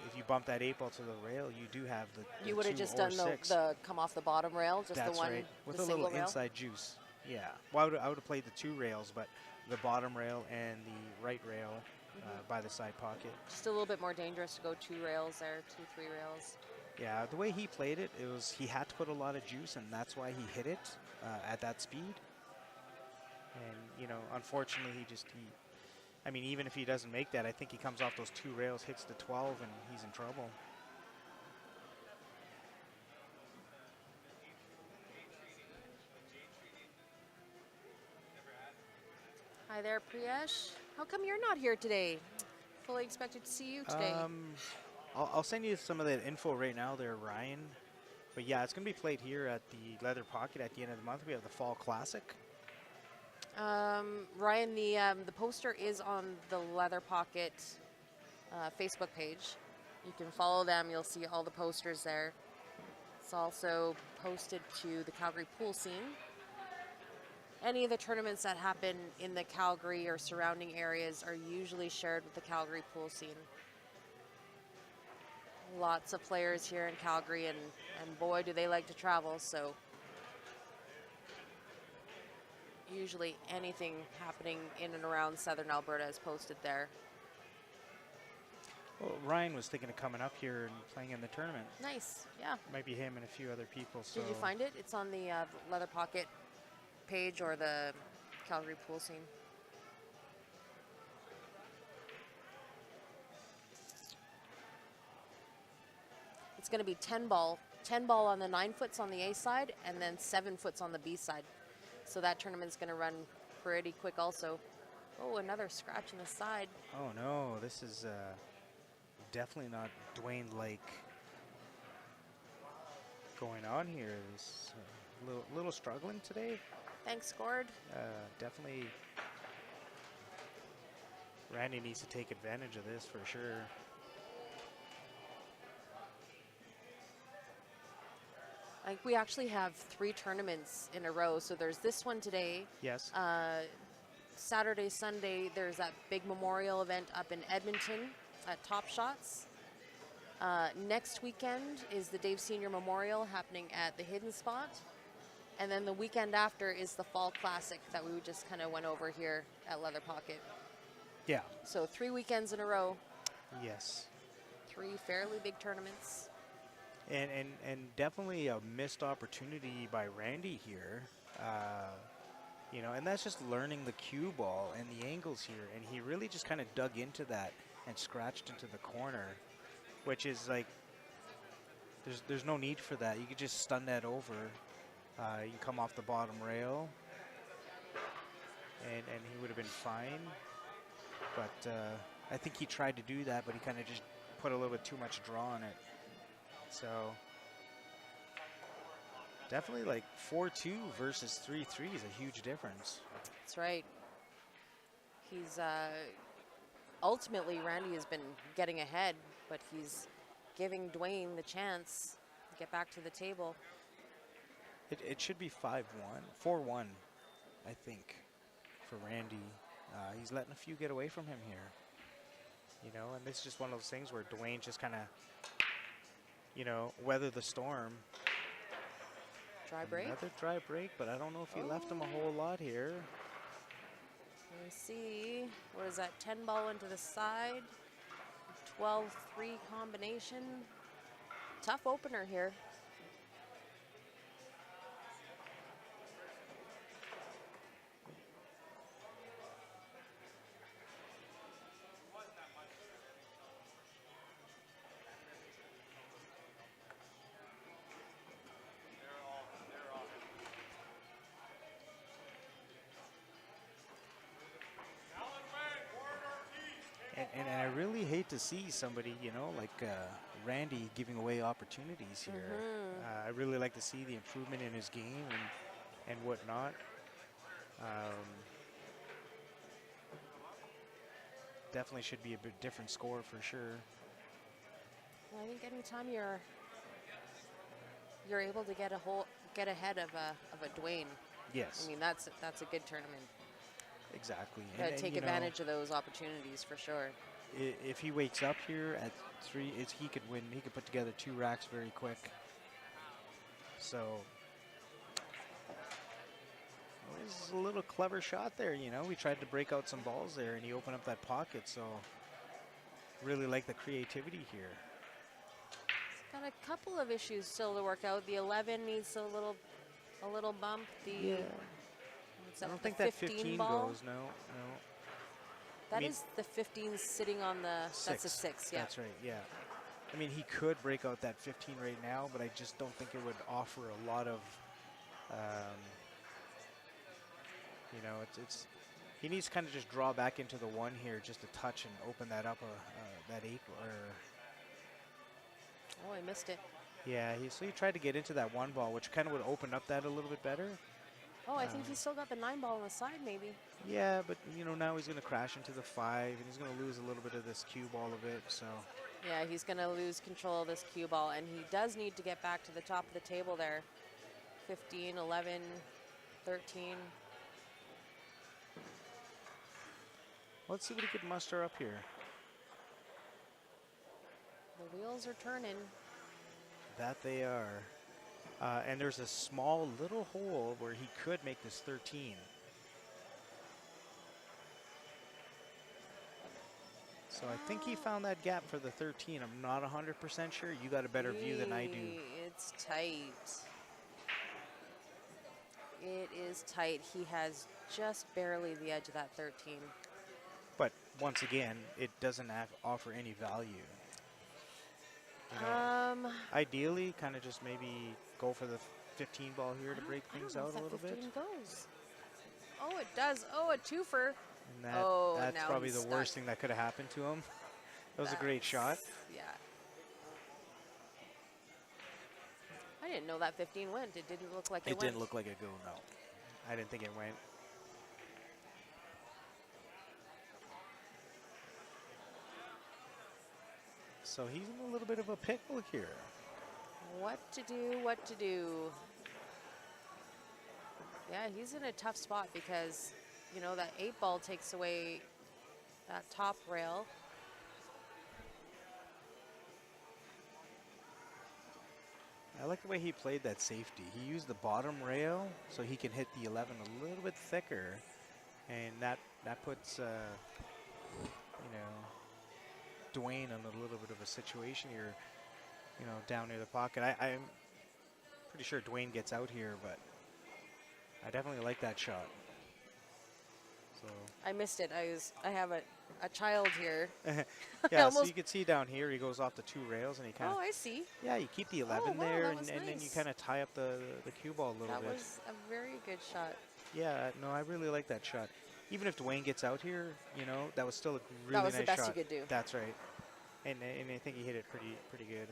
If you bump that 8-ball to the rail, you do have the You would have 2 just or done 6. the come off the bottom rail, just That's the one right. With the a little single rail? inside juice. Yeah. Well, I would have played the 2 rails, but the bottom rail and the right rail by the side pocket. Just a little bit more dangerous to go 2 rails there, 2, 3 rails. Yeah, the way he played it, he had to put a lot of juice, and that's why he hit it at that speed. And, you know, unfortunately, I mean, even if he doesn't make that, I think he comes off those 2 rails, hits the 12, and he's in trouble. Hi there, Priyesh. How come you're not here today? Fully expected to see you today. I'll send you some of that info right now there, Ryan. But yeah, it's going to be played here at the Leather Pocket at the end of the month. We have the Fall Classic. Ryan, the poster is on the Leather Pocket Facebook page. You can follow them. You'll see all the posters there. It's also posted to the Calgary pool scene. Any of the tournaments that happen in the Calgary or surrounding areas are usually shared with the Calgary pool scene. Lots of players here in Calgary, and boy, do they like to travel. So usually anything happening in and around southern Alberta is posted there. Well, Ryan was thinking of coming up here and playing in the tournament. Nice, yeah. Might be him and a few other people. So Did you find it? It's on the Leather Pocket page or the Calgary pool scene. It's going to be 10 ball on the 9 foots on the A side, and then 7 foots on the B side. So that tournament's going to run pretty quick also. Oh, another scratch in the side. Oh no, this is definitely not Dwayne-like going on here. This little struggling today. Thanks, Gord. Definitely, Randy needs to take advantage of this for sure. Like, we actually have 3 tournaments in a row. So there's this one today. Yes. Saturday, Sunday, there's that big memorial event up in Edmonton at Top Shots. Next weekend is the Dave Senior Memorial happening at the Hidden Spot. And then the weekend after is the Fall Classic that we just kind of went over here at Leather Pocket. Yeah. So 3 weekends in a row. Yes. 3 fairly big tournaments. And definitely a missed opportunity by Randy here. You know, and that's just learning the cue ball and the angles here. And he really just kind of dug into that and scratched into the corner, which is like, there's no need for that. You could just stun that over. You can come off the bottom rail, and he would have been fine. But I think he tried to do that, but he kind of just put a little bit too much draw on it. So definitely like 4-2 versus 3-3 is a huge difference. That's right. He's ultimately, Randy has been getting ahead, but he's giving Dwayne the chance to get back to the table. It should be 5-1, 4-1, I think, for Randy. He's letting a few get away from him here. You know, and this is just one of those things where Dwayne just kind of, you know, weather the storm. Dry break. Another dry break, but I don't know if he left him a whole lot here. Let me see. What is that? 10 ball into the side. 12-3 combination. Tough opener here. And I really hate to see somebody, you know, like Randy giving away opportunities here. I really like to see the improvement in his game and whatnot. Definitely should be a bit different score for sure. Well, I think anytime you're able to get ahead of a Dwayne. Yes. I mean, that's a good tournament. Exactly. Got to take advantage of those opportunities for sure. If he wakes up here at 3, he could win. He could put together 2 racks very quick. So it was a little clever shot there, you know. We tried to break out some balls there, and he opened up that pocket. So really like the creativity here. Got a couple of issues still to work out. The 11 needs a little bump. The I don't think that 15 ball goes. No. That is the 15 sitting on the. That's a 6. Yeah. That's right. Yeah. I mean, he could break out that 15 right now, but I just don't think it would offer a lot of. You know, it's he needs to kind of just draw back into the 1 here, just a touch, and open that up that 8 or. Oh, I missed it. Yeah, so he tried to get into that 1 ball, which kind of would open up that a little bit better. Oh, I think he's still got the 9 ball on the side, maybe. Yeah, but you know, now he's going to crash into the 5, and he's going to lose a little bit of this cue ball of it. So. Yeah, he's going to lose control of this cue ball, and he does need to get back to the top of the table there. 15, 11, 13. Let's see what he could muster up here. The wheels are turning. That they are. And there's a small little hole where he could make this 13. So I think he found that gap for the 13. I'm not 100% sure. You got a better view than I do. It's tight. It is tight. He has just barely the edge of that 13. But once again, it doesn't offer any value. You know, ideally, kind of just maybe go for the 15 ball here to break things out a little bit. 15 goes. Oh, it does. Oh, a twofer. And that's probably the worst thing that could have happened to him. That was a great shot. Yeah. I didn't know that 15 went. It didn't look like it went. It didn't look like it go, no. I didn't think it went. So he's in a little bit of a pickle here. What to do, what to do. Yeah, he's in a tough spot because, you know, that 8 ball takes away that top rail. I like the way he played that safety. He used the bottom rail so he can hit the 11 a little bit thicker. And that puts, you know, Dwayne in a little bit of a situation here, you know, down near the pocket. I'm pretty sure Dwayne gets out here, but I definitely like that shot. So I missed it. I have a child here. yeah, so you can see down here he goes off the 2 rails and he kind of. Oh, I see. Yeah, you keep the 11 wow, there, that and was then you nice. kind of tie up the cue ball a little bit. That was a very good shot. Yeah, no, I really like that shot. Even if Dwayne gets out here, you know, that was still a really nice shot. That was the best you could do. That's right. And I think he hit it pretty good.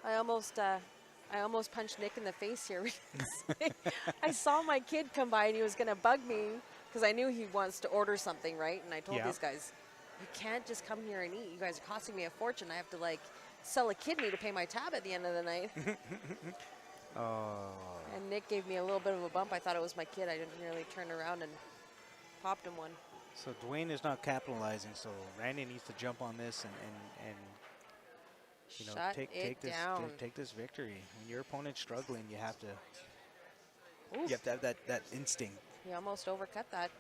I almost punched Nick in the face here because I saw my kid come by and he was going to bug me because I knew he wants to order something, right? And I told these guys, you can't just come here and eat. You guys are costing me a fortune. I have to like sell a kidney to pay my tab at the end of the night. Oh. And Nick gave me a little bit of a bump. I thought it was my kid. I didn't really turn around and popped him one. So Dwayne is not capitalizing, so Randy needs to jump on this and you know, take this victory. When your opponent's struggling, you have to have that instinct. He almost overcut that.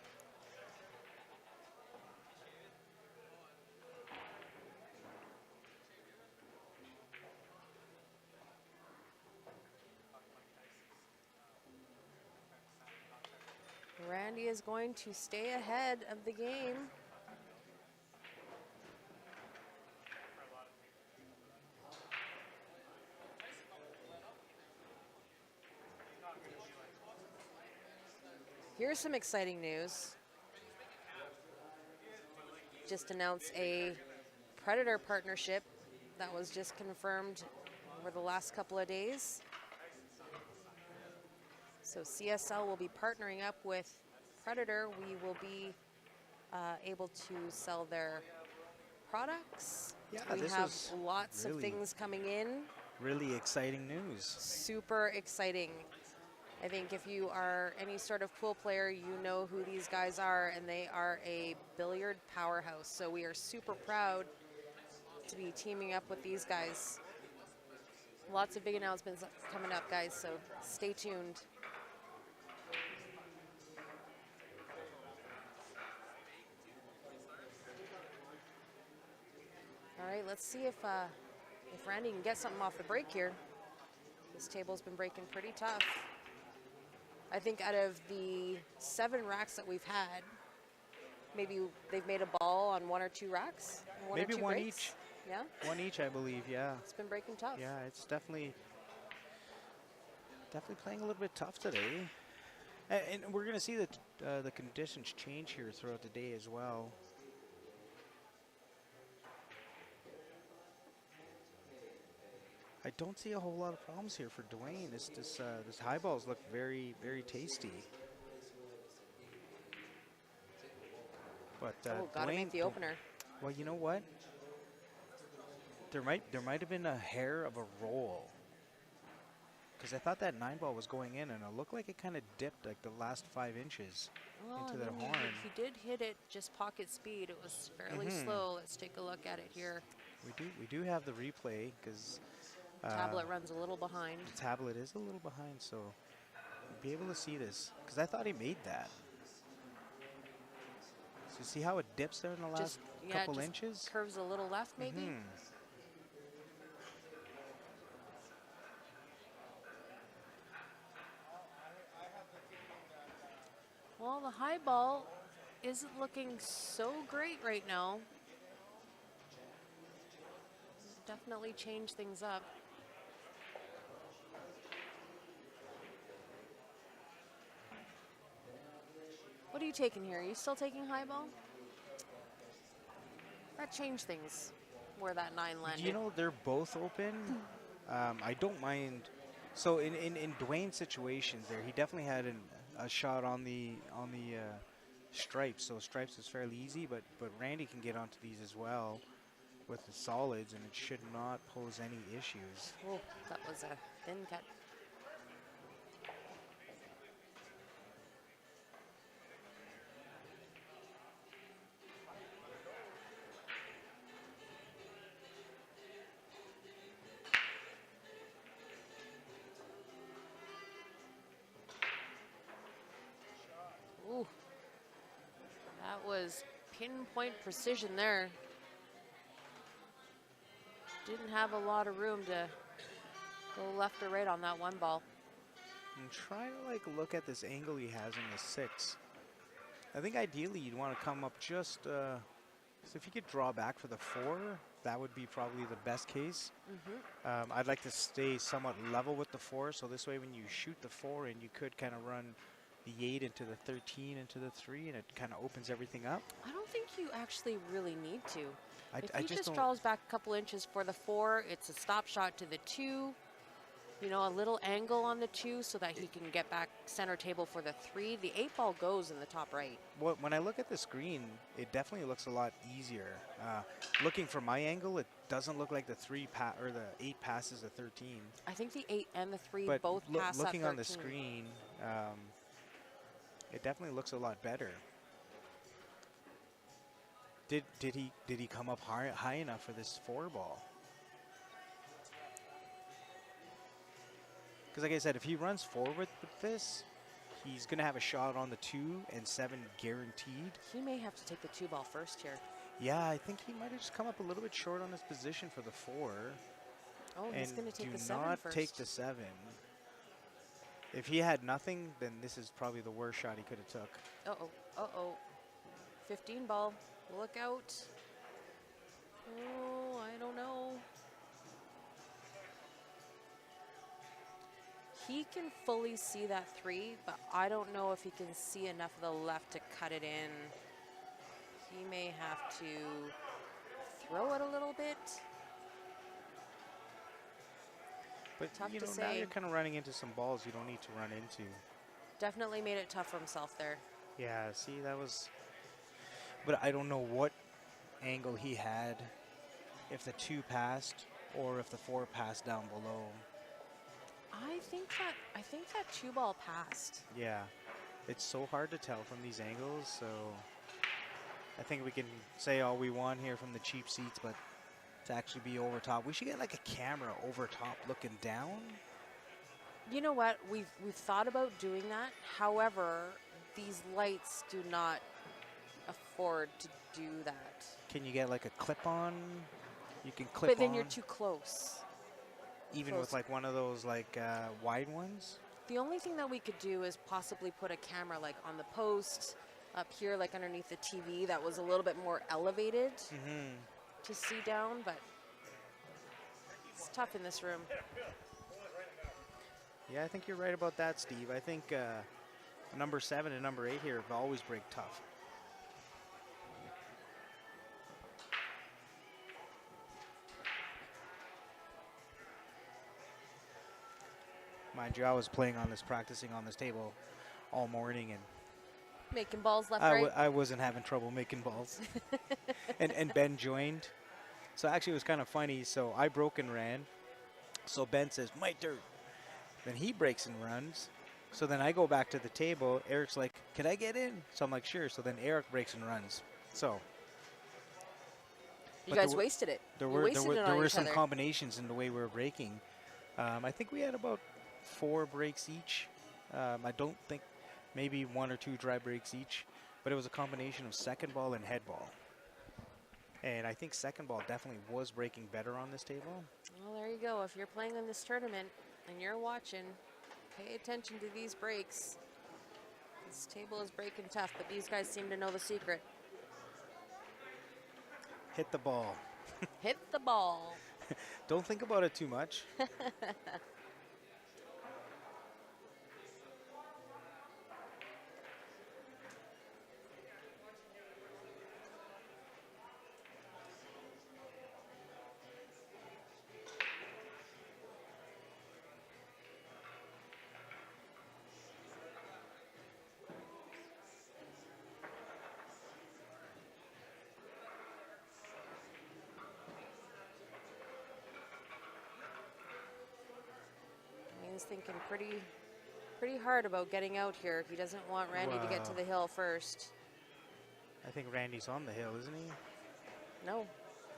Randy is going to stay ahead of the game. Here's some exciting news. just announced a Predator partnership that was just confirmed over the last couple of days. So CSL will be partnering up with Predator. We will be able to sell their products. Yeah, We this have was lots of really, things coming in. really exciting news. Super exciting. I think if you are any sort of pool player, you know who these guys are, and they are a billiard powerhouse. So we are super proud to be teaming up with these guys. Lots of big announcements coming up, guys, so stay tuned. All right, let's see if Randy can get something off the break here. This table's been breaking pretty tough. I think out of the 7 racks that we've had, maybe they've made a ball on 1 or 2 racks. Maybe or 2 one breaks. each. Yeah, One each, I believe. Yeah. it's been breaking tough. Yeah, it's definitely playing a little bit tough today. And we're going to see that the conditions change here throughout the day as well. I don't see a whole lot of problems here for Dwayne. This high balls look very, very tasty. But Gotta make the opener. Well, you know what? There might have been a hair of a roll. Because I thought that 9 ball was going in, and it looked like it kind of dipped like the last 5 inches into the horn. He did hit it just pocket speed. It was fairly slow. Let's take a look at it here. We do have the replay because Tablet runs a little behind. the tablet is a little behind, so you'll be able to see this. Because I thought he made that. So see how it dips there in the last couple just inches? Curves a little left, maybe. Well, the high ball isn't looking so great right now. Definitely change things up. What are you taking here? Are you still taking high ball? That changed things where that 9 landed. You know, they're both open. I don't mind. So in Dwayne's situations there, he definitely had a shot on the stripes. So stripes is fairly easy, but Randy can get onto these as well with the solids, and it should not pose any issues. Oh, that was a thin cut. Ooh, that was pinpoint precision there. Didn't have a lot of room to go left or right on that 1 ball. I'm trying to like look at this angle he has in the 6. I think ideally you'd want to come up just, so if you could draw back for the 4, that would be probably the best case. I'd like to stay somewhat level with the 4, so this way when you shoot the 4 and you could kind of run the 8 into the 13 into the 3, and it kind of opens everything up. I don't think you actually really need to. If I he just just don't. draws back a couple inches for the 4, it's a stop shot to the 2. You know, a little angle on the 2 so that he can get back center table for the 3. The 8 ball goes in the top right. When I look at the screen, it definitely looks a lot easier. Looking from my angle, it doesn't look like the 8 passes the 13. I think the 8 and the 3 But both pass looking that 13. on the screen, it definitely looks a lot better. Did he come up high enough for this 4 ball? Because like I said, if he runs forward with this, he's going to have a shot on the 2 and 7 guaranteed. He may have to take the 2 ball first here. Yeah, I think he might have just come up a little bit short on his position for the 4. Oh, he's going to take the 7 do not first. take the 7. If he had nothing, then this is probably the worst shot he could have took. Uh-oh. 15 ball. Look out. Oh, I don't know. He can fully see that 3, but I don't know if he can see enough of the left to cut it in. he may have to throw it a little bit. But, Tough you to know, now say. you're kind of running into some balls you don't need to run into. Definitely made it tough for himself there. Yeah, see, that was... But I don't know what angle he had, if the 2 passed or if the 4 passed down below. I think that 2 ball passed. Yeah, it's so hard to tell from these angles, so I think we can say all we want here from the cheap seats, but to actually be over top, we should get like a camera over top looking down. You know what? We've thought about doing that. However, these lights do not afford to do that. Can you get like a clip on? You can clip But then on, you're too close. even close. with like one of those like wide ones. The only thing that we could do is possibly put a camera like on the post up here, like underneath the TV, that was a little bit more elevated to see down, but it's tough in this room. Yeah, I think you're right about that, Steve. I think number 7 and number 8 here have always break tough. Mind you, I was practicing on this table all morning, and Making balls left, right. I wasn't having trouble making balls. and Ben joined. So actually it was kind of funny. So I broke and ran. So Ben says, "My dirt." Then he breaks and runs. So then I go back to the table. Eric's like, "Can I get in?" So I'm like, "Sure." So then Eric breaks and runs. So You but guys wasted it. there You were wasted it there on were each some other. combinations in the way we were breaking. I think we had about 4 breaks each. I don't think maybe 1 or 2 dry breaks each, but it was a combination of second ball and head ball. And I think second ball definitely was breaking better on this table. Well, there you go. If you're playing in this tournament and you're watching, pay attention to these breaks. This table is breaking tough, but these guys seem to know the secret. Hit the ball. Hit the ball. Don't think about it too much. He's thinking pretty hard about getting out here. He doesn't want Randy to get to Wow. the hill first. I think Randy's on the hill, isn't he? No.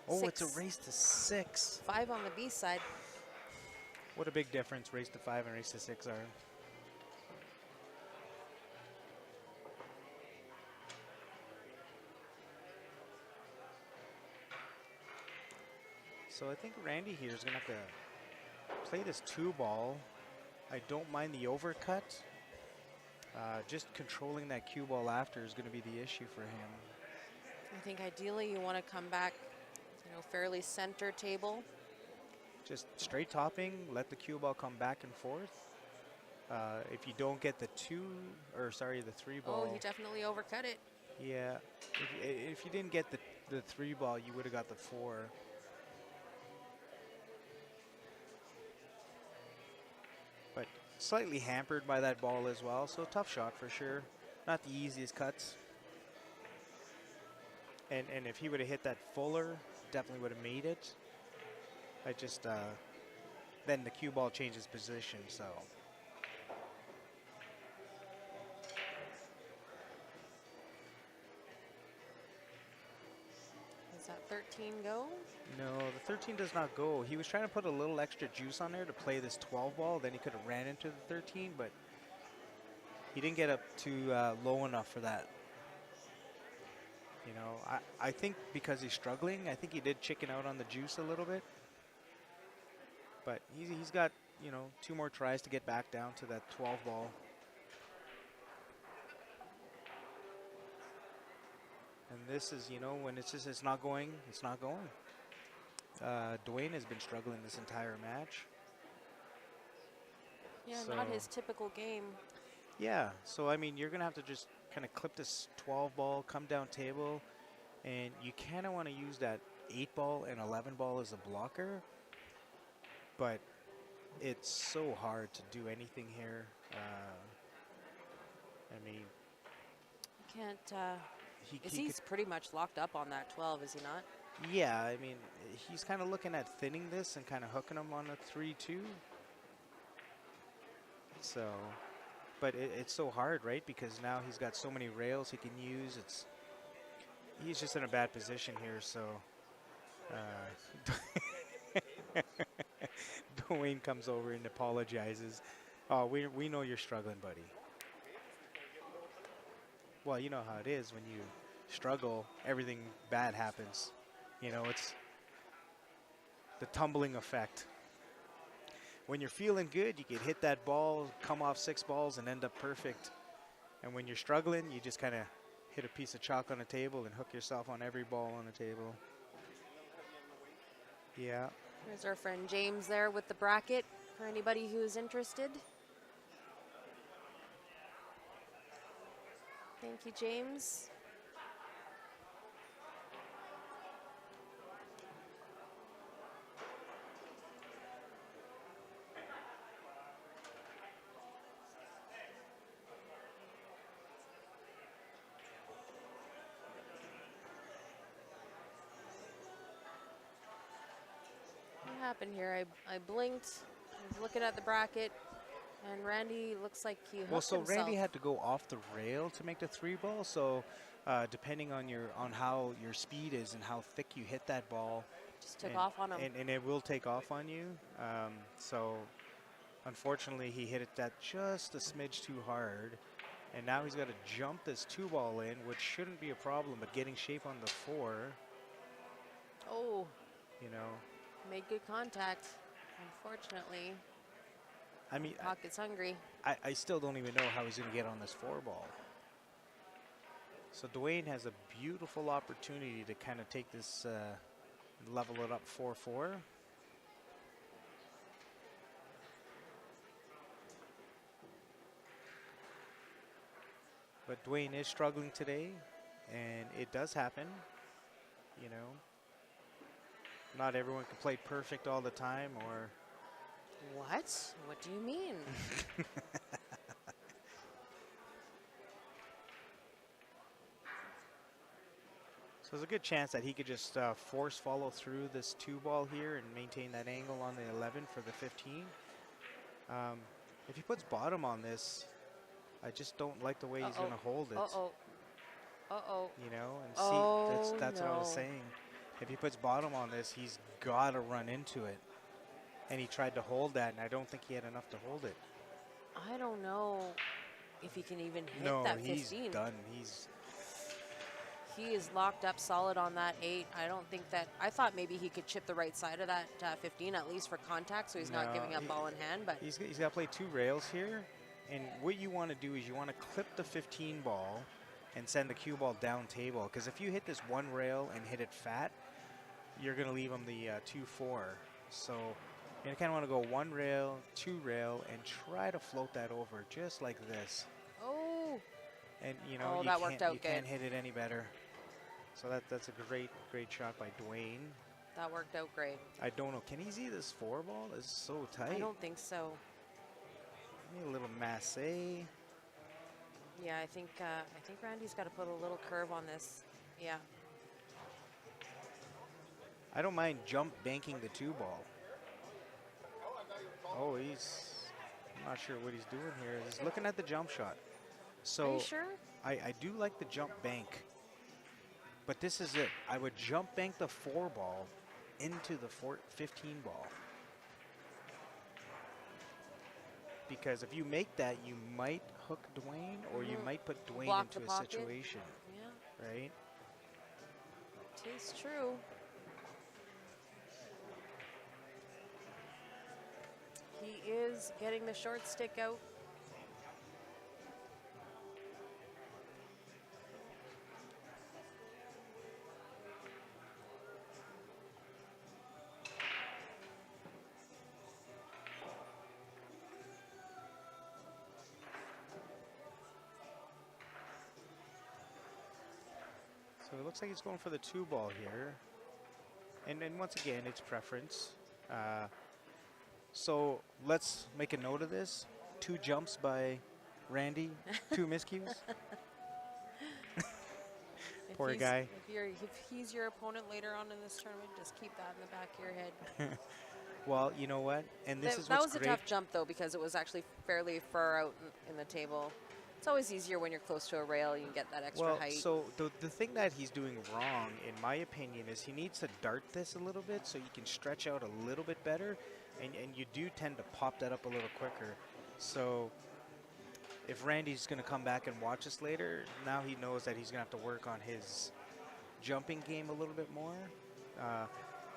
Oh, 6. it's a race to 6. 5 on the B side. What a big difference race to 5 and race to 6 are. So I think Randy here is going to have to play this 2 ball. I don't mind the overcut. Just controlling that cue ball after is going to be the issue for him. I think ideally you want to come back, fairly center table. Just straight topping, let the cue ball come back and forth. If you don't get the 3 ball. Oh, he definitely overcut it. Yeah, if you didn't get the 3 ball, you would have got the 4. But slightly hampered by that ball as well, so tough shot for sure. Not the easiest cuts. And if he would have hit that fuller, definitely would have made it. I just, then the cue ball changes position, so. Does that 13 go? No, the 13 does not go. He was trying to put a little extra juice on there to play this 12 ball. Then he could have ran into the 13, but he didn't get up too low enough for that. You know, I think because he's struggling, I think he did chicken out on the juice a little bit. But he's got, 2 more tries to get back down to that 12 ball. And this is, when it's not going, it's not going. Dwayne has been struggling this entire match. Yeah, So- not his typical game. Yeah, so I mean, you're going to have to just kind of clip this 12 ball, come down table. And you kind of want to use that 8 ball and 11 ball as a blocker, but it's so hard to do anything here. I mean, Can't. he could, He's pretty much locked up on that 12, is he not? yeah, I mean, he's kind of looking at thinning this and kind of hooking him on a 3-2. So, but it's so hard, right? Because now he's got so many rails he can use. He's just in a bad position here, so Dwayne comes over and apologizes. Oh, we know you're struggling, buddy. Well, you know how it is when you struggle, everything bad happens. You know, it's the tumbling effect. When you're feeling good, you can hit that ball, come off 6 balls, and end up perfect. And when you're struggling, you just kind of hit a piece of chalk on the table and hook yourself on every ball on the table. Yeah. There's our friend James there with the bracket for anybody who is interested. Thank you, James. What happened here? I blinked. I was looking at the bracket, and Randy looks like he hooked Well, so himself. Randy had to go off the rail to make the 3 ball. So depending on how your speed is and how thick you hit that ball, Just took off on him. and it will take off on you. So unfortunately, he hit it that just a smidge too hard. And now he's got to jump this 2 ball in, which shouldn't be a problem, but getting shape on the 4, Oh, you know. made good contact. Unfortunately, I mean, Pocket's hungry. I still don't even know how he's going to get on this 4 ball. So Dwayne has a beautiful opportunity to kind of take this, level it up 4-4. But Dwayne is struggling today, and it does happen, you know. Not everyone can play perfect all the time, or What? What do you mean? so there's a good chance that he could just force follow through this 2 ball here and maintain that angle on the 11 for the 15. If he puts bottom on this, I just don't like the way he's going to hold it. Uh-oh. Uh-oh. You know, and Oh, see, that's what I was no. saying. If he puts bottom on this, he's got to run into it. And he tried to hold that, and I don't think he had enough to hold it. I don't know if he can even hit No, that he's 15. done. He is locked up solid on that 8. I don't think that. I thought maybe he could chip the right side of that 15 at least for contact, so he's not No, giving up ball in hand. But He's got to play 2 rails here. And what you want to do is you want to clip the 15 ball and send the cue ball down table. Because if you hit this 1 rail and hit it fat, you're going to leave him the 2-4. So you kind of want to go 1 rail, 2 rail, and try to float that over just like this. oh, And you know, that worked out you good. can't hit it any better. So that's a great shot by Dwayne. that worked out great. I don't know. Can he see this 4 ball? It's so tight. I don't think so. Maybe a little masse. Yeah, I think Randy's got to put a little curve on this. Yeah. I don't mind jump banking the 2 ball. Oh, I'm not sure what he's doing here. He's looking at the jump shot. So Are you sure? I do like the jump bank. But this is it. I would jump bank the 4 ball into the 15 ball. Because if you make that, you might hook Dwayne, or you might put Dwayne Block into the a pocket. situation, Yeah, right? tis true. He is getting the short stick out. So it looks like he's going for the 2 ball here. And once again, it's preference. So let's make a note of this. 2 jumps by Randy, 2 miscues. Poor guy. If he's your opponent later on in this tournament, just keep that in the back of your head. Well, you know what? And this is That what's was a great. tough jump, though, because it was actually fairly far out in the table. It's always easier when you're close to a rail. You can get that extra Well, height. so the thing that he's doing wrong, in my opinion, is he needs to dart this a little bit so you can stretch out a little bit better, and you do tend to pop that up a little quicker. So if Randy's going to come back and watch us later, now he knows that he's going to have to work on his jumping game a little bit more.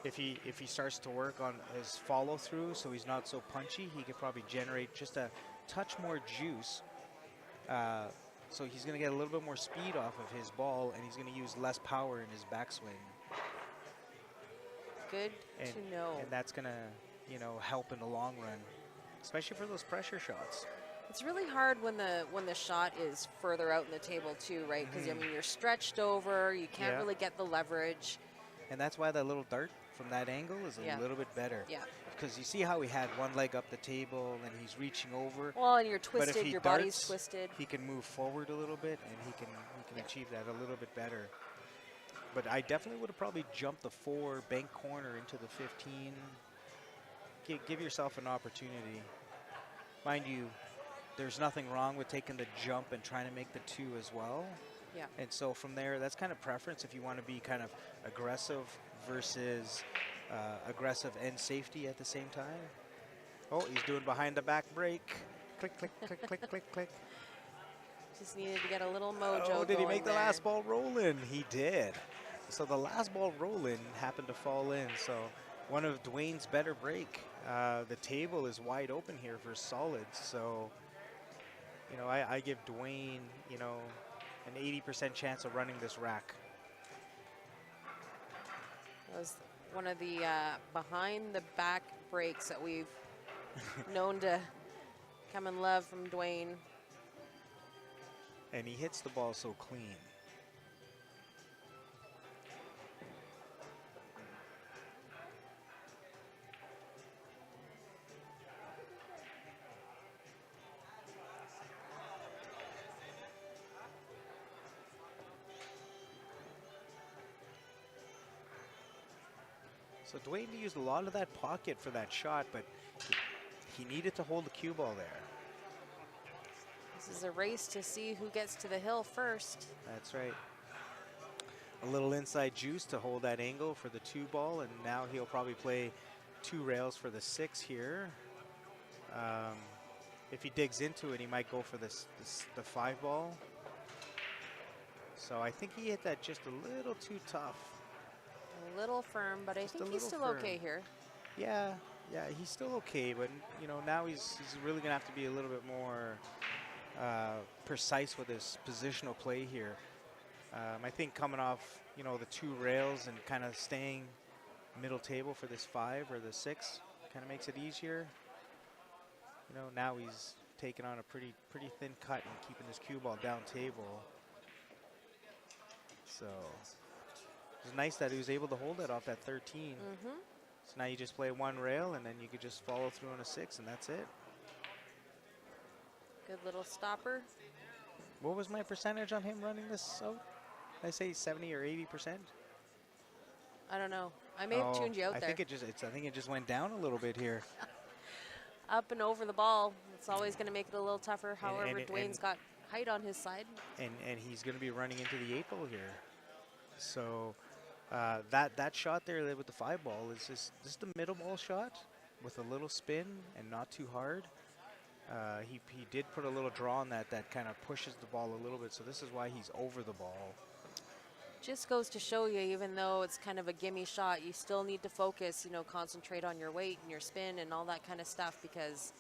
If he starts to work on his follow through, so he's not so punchy, he could probably generate just a touch more juice. So he's going to get a little bit more speed off of his ball, and he's going to use less power in his backswing. Good to know. And that's going to, help in the long run, especially for those pressure shots. It's really hard when the shot is further out in the table too, right? Because I mean, you're stretched over, you can't really get the leverage. And that's why that little dart from that angle is a little bit better. Yeah. Because you see how he had one leg up the table and he's reaching over. Well, and you're But twisted, if he your darts, body's twisted. he can move forward a little bit, and he can achieve that a little bit better. But I definitely would have probably jumped the 4 bank corner into the 15. Give yourself an opportunity. Mind you, there's nothing wrong with taking the jump and trying to make the 2 as well. Yeah. And so from there, that's kind of preference if you want to be kind of aggressive versus aggressive and safety at the same time. Oh, he's doing behind the back break. Click, click, click, click, click, click. Just needed to get a little mojo Oh, did he make the there. last ball roll in? He did. So the last ball roll in happened to fall in. So one of Dwayne's better break. The table is wide open here for solids. So, I give Dwayne, an 80% chance of running this rack. That was one of the behind the back breaks that we've known to come and love from Dwayne. And he hits the ball so clean. So Dwayne used a lot of that pocket for that shot, but he needed to hold the cue ball there. This is a race to see who gets to the hill first. That's right. A little inside juice to hold that angle for the 2 ball, and now he'll probably play 2 rails for the 6 here. If he digs into it, he might go for the 5 ball. So I think he hit that just a little too tough. A little firm, but I think he's still okay here. Yeah, he's still okay, but now he's really gonna have to be a little bit more precise with his positional play here. I think coming off, the 2 rails and kind of staying middle table for this 5 or the 6 kind of makes it easier. Now he's taking on a pretty thin cut and keeping his cue ball down table. So it's nice that he was able to hold it off that 13. So now you just play 1 rail, and then you could just follow through on a 6, and that's it. Good little stopper. What was my percentage on him running this out? Did I say 70 or 80%? I don't know. I may have tuned you out there. I think it just went down a little bit here. Up and over the ball. It's always going to make it a little tougher. However, Dwayne's got height on his side. And he's going to be running into the 8 ball here. So that shot there with the 5 ball is just a middle ball shot with a little spin and not too hard. He did put a little draw on that kind of pushes the ball a little bit. So this is why he's over the ball. Just goes to show you, even though it's kind of a gimme shot, you still need to focus, concentrate on your weight and your spin and all that kind of stuff, because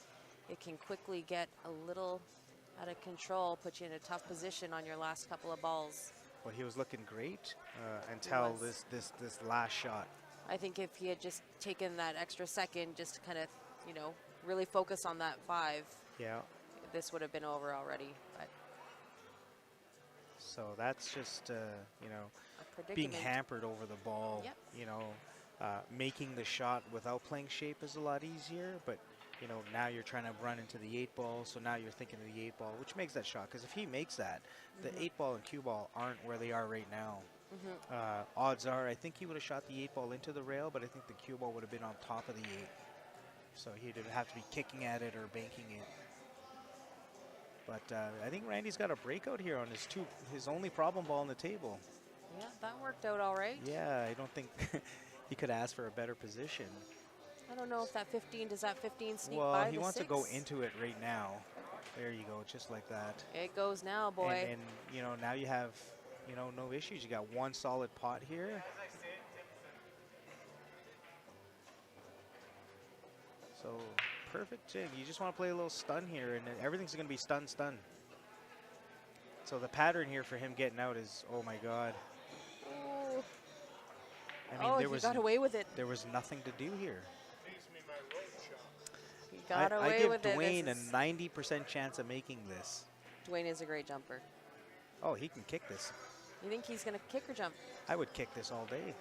it can quickly get a little out of control, put you in a tough position on your last couple of balls. Well, he was looking great until this last shot. I think if he had just taken that extra second just to kind of, really focus on that 5, Yeah. this would have been over already. But So that's just, you know, A being predicament. hampered over the ball, Yep. you know, making the shot without playing shape is a lot easier, but you know, now you're trying to run into the 8 ball, so now you're thinking of the 8 ball, which makes that shot, because if he makes that, the 8 ball and cue ball aren't where they are right now. Odds are, I think he would have shot the 8 ball into the rail, but I think the cue ball would have been on top of the 8. So he'd have to be kicking at it or banking it. But I think Randy's got a breakout here on his only problem ball on the table. Yeah, that worked out all right. Yeah, I don't think he could ask for a better position. I don't know if that 15, does that 15 sneak Well, by he the wants 6? to go into it right now. There you go, just like that. It goes now, boy. And you know, now you have, you know, no issues. You got one solid pot here. So perfect jig. You just want to play a little stun here, and then everything's going to be stun, stun. So the pattern here for him getting out is, oh my God. Ooh. I mean, He got away with it. there was nothing to do here. He got I away give with it. Dwayne This a is- 90% chance of making this. Dwayne is a great jumper. Oh, he can kick this. You think he's going to kick or jump? I would kick this all day.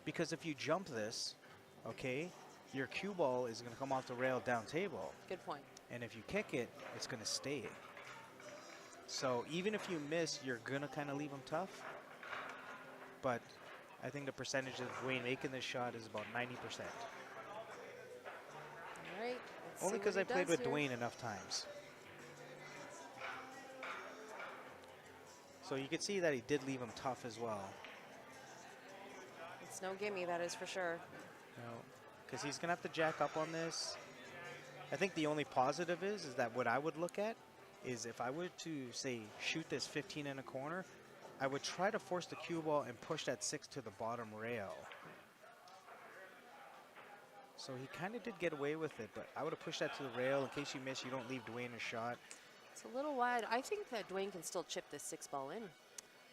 Because if you jump this, okay, your cue ball is going to come off the rail down table. Good point. And if you kick it, it's going to stay. So even if you miss, you're going to kind of leave him tough. But I think the percentage of Dwayne making this shot is about 90%. All right. let's Only see because what I he played does with here. Dwayne enough times. So you could see that he did leave him tough as well. It's no gimme, that is for sure. Because he's going to have to jack up on this. I think the only positive is that what I would look at is if I were to, say, shoot this 15 in a corner, I would try to force the cue ball and push that 6 to the bottom rail. So he kind of did get away with it, but I would have pushed that to the rail. In case you miss, you don't leave Dwayne a shot. It's a little wide. I think that Dwayne can still chip this 6 ball in.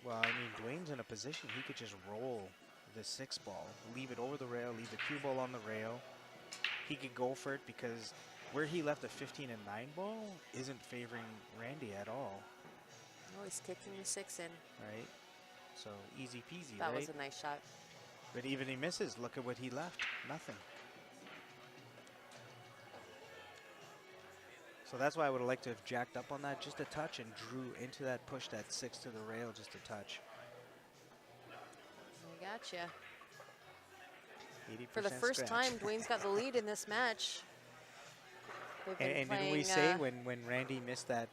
Well, I mean, Dwayne's in a position he could just roll the 6 ball, leave it over the rail, leave the cue ball on the rail. He could go for it because where he left a 15 and 9 ball isn't favoring Randy at all, Oh, he's kicking the 6 in. right? So easy peasy, That right? was a nice shot. But even he misses, look at what he left, nothing. So that's why I would have liked to have jacked up on that just a touch and drew into that, pushed that 6 to the rail just a touch. I gotcha. 80% For the first scratch. time, Dwayne's got the lead in this match. They've been And playing, didn't we say when Randy missed that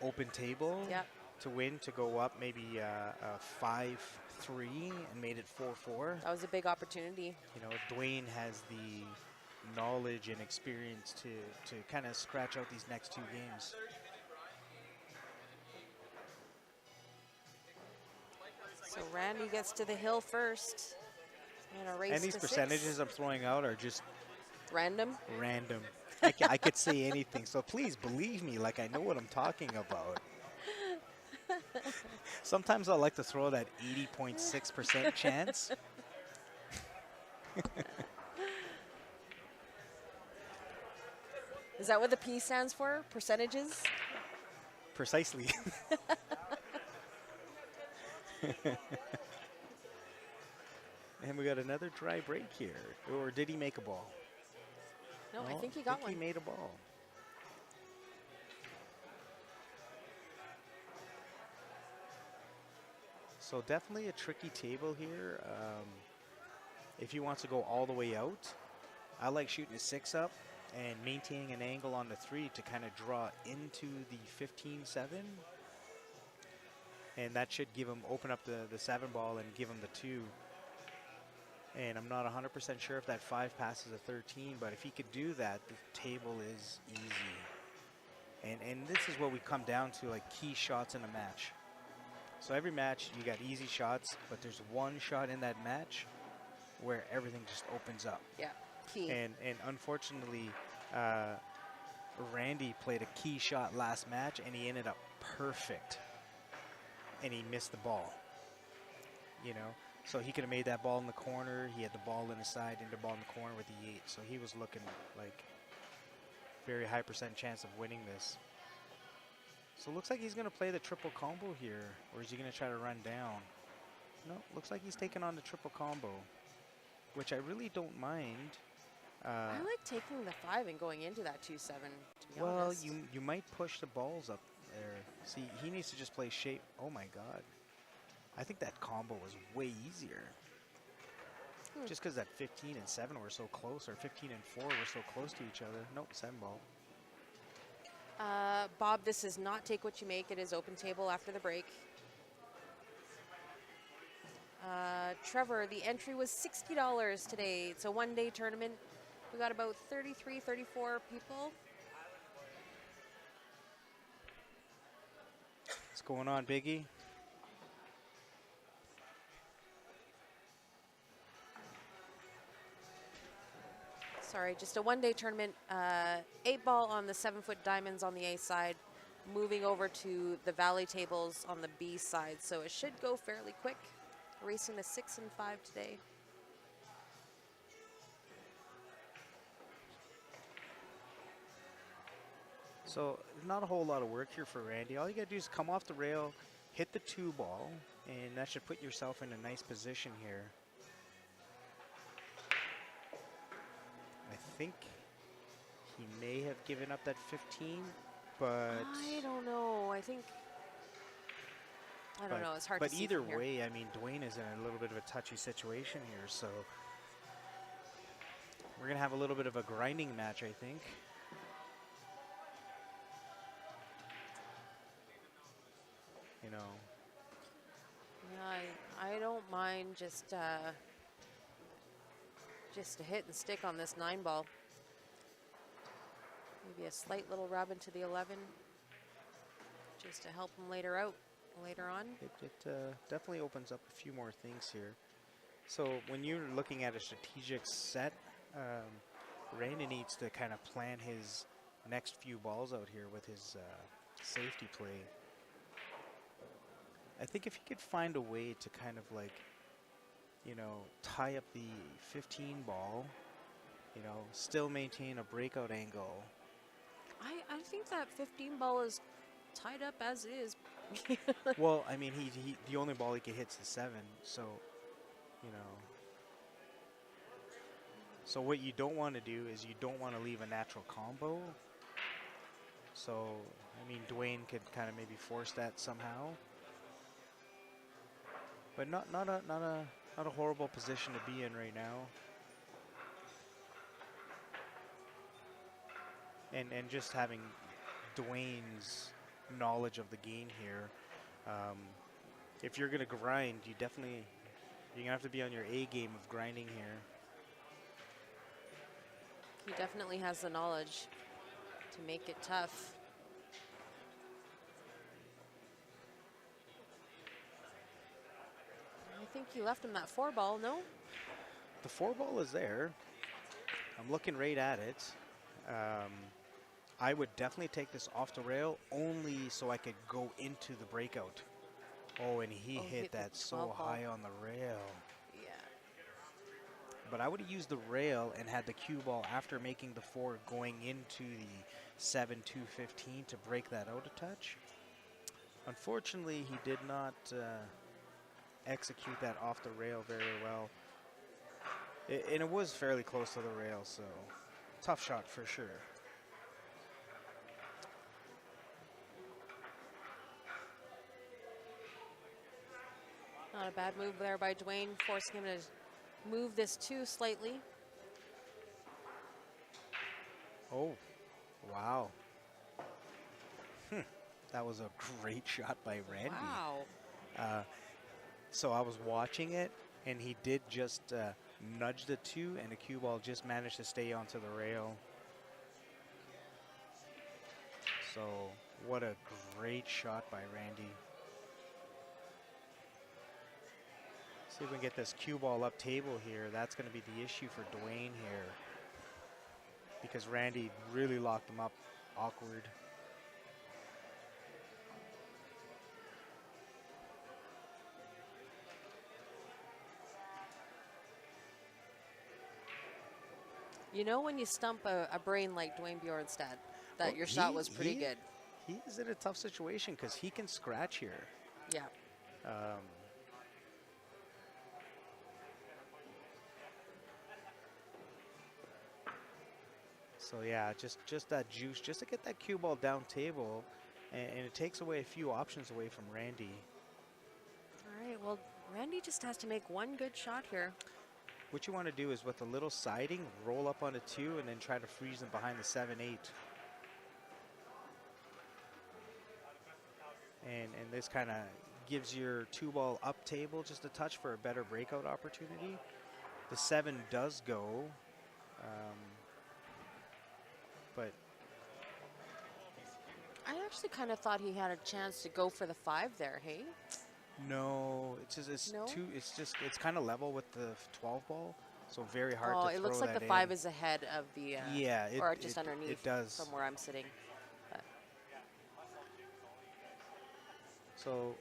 open table Yep. to win, to go up maybe 5-3 and made it 4-4? That was a big opportunity. You know, Dwayne has the knowledge and experience to kind of scratch out these next 2 games. So Randy gets to the hill first. And a race And these to percentages 6. I'm throwing out are just Random. random. I could say anything, so please believe me like I know what I'm talking about. Sometimes I like to throw that 80.6% chance. Is that what the P stands for? Percentages? Precisely. And we got another dry break here. Or did he make a ball? No, I No, think he got one. He made a ball. So definitely a tricky table here. If he wants to go all the way out, I like shooting a 6 up and maintaining an angle on the 3 to kind of draw into the 15-7. And that should give him, open up the 7 ball and give him the 2. And I'm not 100% sure if that 5 passes a 13, but if he could do that, the table is easy. And this is what we come down to, like key shots in a match. So every match, you got easy shots, but there's one shot in that match where everything just opens up. Yeah, key. And unfortunately, Randy played a key shot last match, and he ended up perfect. And he missed the ball, you know? So he could have made that ball in the corner. He had the ball in the side and the ball in the corner with the 8. So he was looking like very high % chance of winning this. So it looks like he's going to play the triple combo here, or is he going to try to run down? No, looks like he's taking on the triple combo, which I really don't mind. I like taking the 5 and going into that 2-7, to be Well, honest. you might push the balls up there. See, he needs to just play shape. Oh my god. I think that combo was way easier. Just because that 15 and 7 were so close, or 15 and 4 were so close to each other. Nope, 7 ball. Bob, this is not take what you make. It is open table after the break. Trevor, the entry was $60 today. It's a one-day tournament. We got about 33, 34 people. What's going on, Biggie? Sorry, just a one-day tournament. 8-ball on the 7-foot diamonds on the A side, moving over to the valley tables on the B side. So it should go fairly quick. Racing the 6 and 5 today. So not a whole lot of work here for Randy. All you gotta do is come off the rail, hit the 2 ball, and that should put yourself in a nice position here. I think he may have given up that 15, but I don't know. I don't know. It's hard to see. But either from here. way, I mean, Dwayne is in a little bit of a touchy situation here, so we're gonna have a little bit of a grinding match, I think. You know. Yeah, I don't mind just a hit and stick on this 9-ball. Maybe a slight little rub into the 11, just to help him later on. It definitely opens up a few more things here. So when you're looking at a strategic set, Randy needs to kind of plan his next few balls out here with his safety play. I think if he could find a way to kind of like, you know, tie up the 15 ball, you know, still maintain a breakout angle. I think that 15 ball is tied up as is. Well, I mean, he the only ball he can hit's the 7, so, you know. So what you don't want to do is you don't want to leave a natural combo. So, I mean, Dwayne could kind of maybe force that somehow. But not a horrible position to be in right now. And just having Dwayne's knowledge of the game here, if you're gonna grind, you're gonna have to be on your A game of grinding here. He definitely has the knowledge to make it tough. I think you left him that 4 ball, no? The 4 ball is there. I'm looking right at it. I would definitely take this off the rail only so I could go into the breakout. Oh, and he hit that so high on the rail. Yeah. But I would have used the rail and had the cue ball after making the 4 going into the 7-2-15 to break that out a touch. Unfortunately, he did not execute that off the rail very well. And it was fairly close to the rail, so tough shot for sure. Not a bad move there by Dwayne, forcing him to move this 2 slightly. Oh, wow. That was a great shot by Randy. Wow. So I was watching it, and he did just nudge the 2, and the cue ball just managed to stay onto the rail. So what a great shot by Randy. See if we can get this cue ball up table here. That's going to be the issue for Dwayne here, because Randy really locked him up awkward. You know when you stump a brain like Dwayne Bjornstad, that your shot was pretty good. he's in a tough situation because he can scratch here. Yeah. Um, so yeah, just that juice, just to get that cue ball down table, and it takes away a few options away from Randy. All right, well, Randy just has to make one good shot here. What you want to do is with a little siding, roll up on a 2 and then try to freeze them behind the 7-8. And this kind of gives your 2 ball up table just a touch for a better breakout opportunity. The 7 does go, but I actually kind of thought he had a chance to go for the 5 there, hey? no, it's just it's No? too. It's kind of level with the 12 ball, so very hard Oh, to it throw looks like that the 5 in. is ahead of the, Yeah, or just underneath it does. from where I'm sitting. But So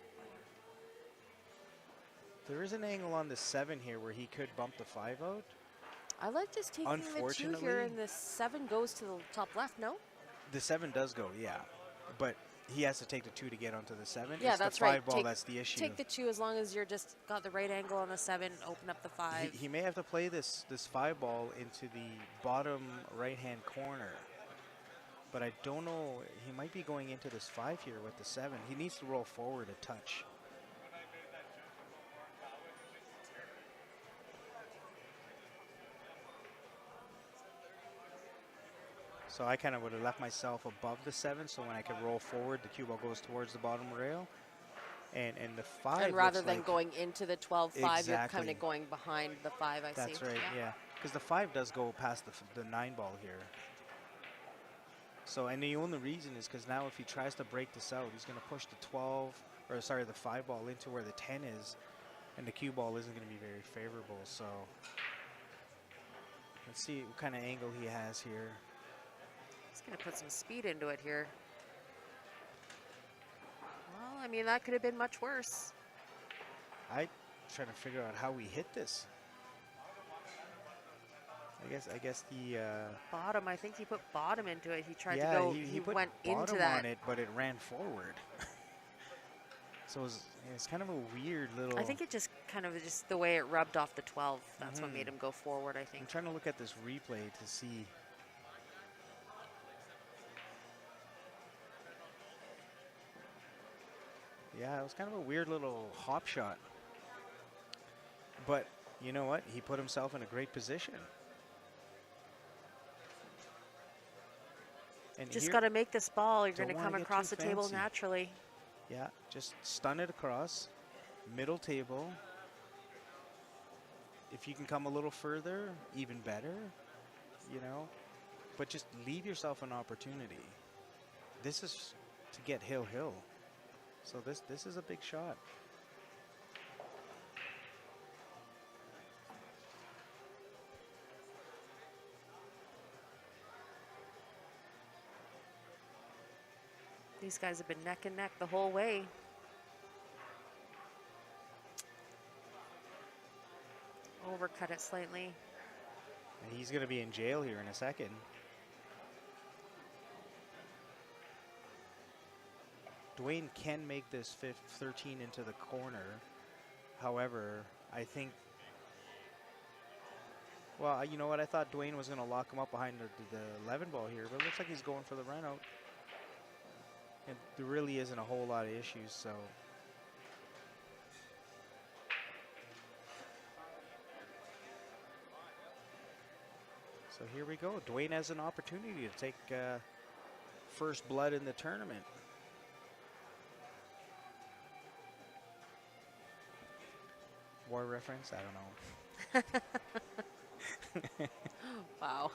there is an angle on the 7 here where he could bump the 5 out. I like just taking the 2 here, Unfortunately- and the 7 goes to the top left, no? The 7 does go, yeah, but he has to take the 2 to get onto the 7. Yeah, It's that's the right. 5 ball Take- that's the issue. Take the 2 as long as you're just got the right angle on the 7, open up the 5. He may have to play this 5 ball into the bottom right-hand corner. But I don't know. He might be going into this 5 here with the 7. He needs to roll forward a touch. So I kind of would have left myself above the 7, so when I could roll forward, the cue ball goes towards the bottom rail. And the 5 And rather looks than like- going into the 12-5, you're kind Exactly. of going behind the 5, I see. That's right, yeah. Because the 5 does go past the 9 ball here. So, and the only reason is because now if he tries to break this out, he's going to push the the 5 ball into where the 10 is, and the cue ball isn't going to be very favorable. So, let's see what kind of angle he has here. He's going to put some speed into it here. Well, I mean, that could have been much worse. I'm trying to figure out how we hit this. I guess the Bottom, I think he put bottom into it. He tried yeah, to go, he put went into bottom that. on it, but it ran forward. So it's kind of a weird little. I think it just kind of just the way it rubbed off the 12. That's what made him go forward, I I'm think. trying to look at this replay to see. Yeah, it was kind of a weird little hop shot. But you know what? He put himself in a great position. And Just here- got to make this ball. You're going to Don't come wanna get across too the table fancy. naturally. Yeah, just stun it across, middle table. If you can come a little further, even better, you know. But just leave yourself an opportunity. This is to get hill. So this is a big shot. These guys have been neck and neck the whole way. Overcut it slightly. And he's going to be in jail here in a second. Dwayne can make this 13 into the corner. However, I think, well, you know what? I thought Dwayne was going to lock him up behind the 11 ball here, but it looks like he's going for the run out. And there really isn't a whole lot of issues, so. So here we go. Dwayne has an opportunity to take first blood in the tournament. War reference? I don't know. Wow.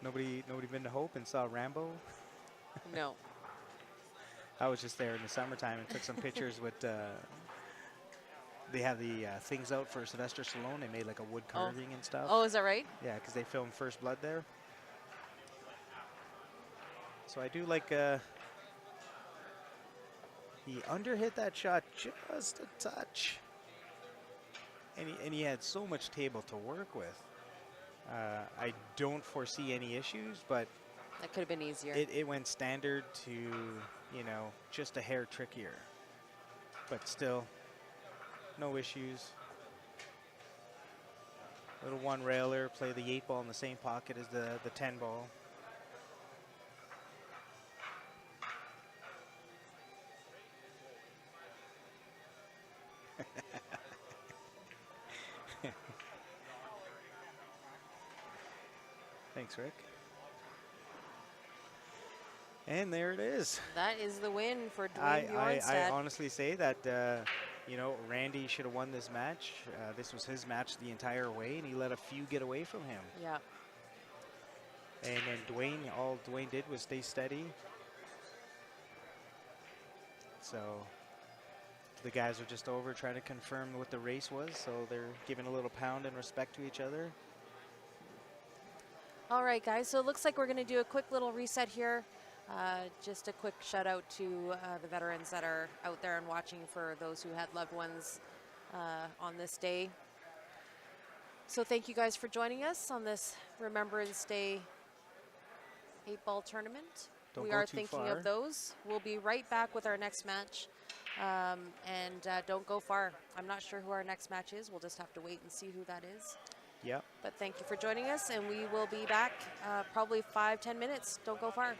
Nobody been to Hope and saw Rambo? No. I was just there in the summertime and took some pictures with. They have the things out for Sylvester Stallone. They made like a wood carving and stuff. Oh, is that right? Yeah, because they filmed First Blood there. So I do like. He underhit that shot just a touch. And he had so much table to work with. I don't foresee any issues, but That could have been easier. It went standard to, you know, just a hair trickier. But still, no issues. Little one railer, play the 8 ball in the same pocket as the 10 ball. Thanks, Rick. And there it is. That is the win for I Dwayne Bjornstad. honestly say that, you know, Randy should have won this match. This was his match the entire way, and he let a few get away from him. Yeah. And then Dwayne, all Dwayne did was stay steady. So the guys are just over trying to confirm what the race was. So they're giving a little pound and respect to each other. All right, guys. So it looks like we're going to do a quick little reset here. Just a quick shout out to the veterans that are out there and watching, for those who had loved ones on this day. So thank you guys for joining us on this Remembrance Day 8-ball tournament. Don't We go are too thinking far. of those. We'll be right back with our next match. Don't go far. I'm not sure who our next match is. We'll just have to wait and see who that is. Yep. But thank you for joining us, and we will be back probably 5-10 minutes. Don't go far.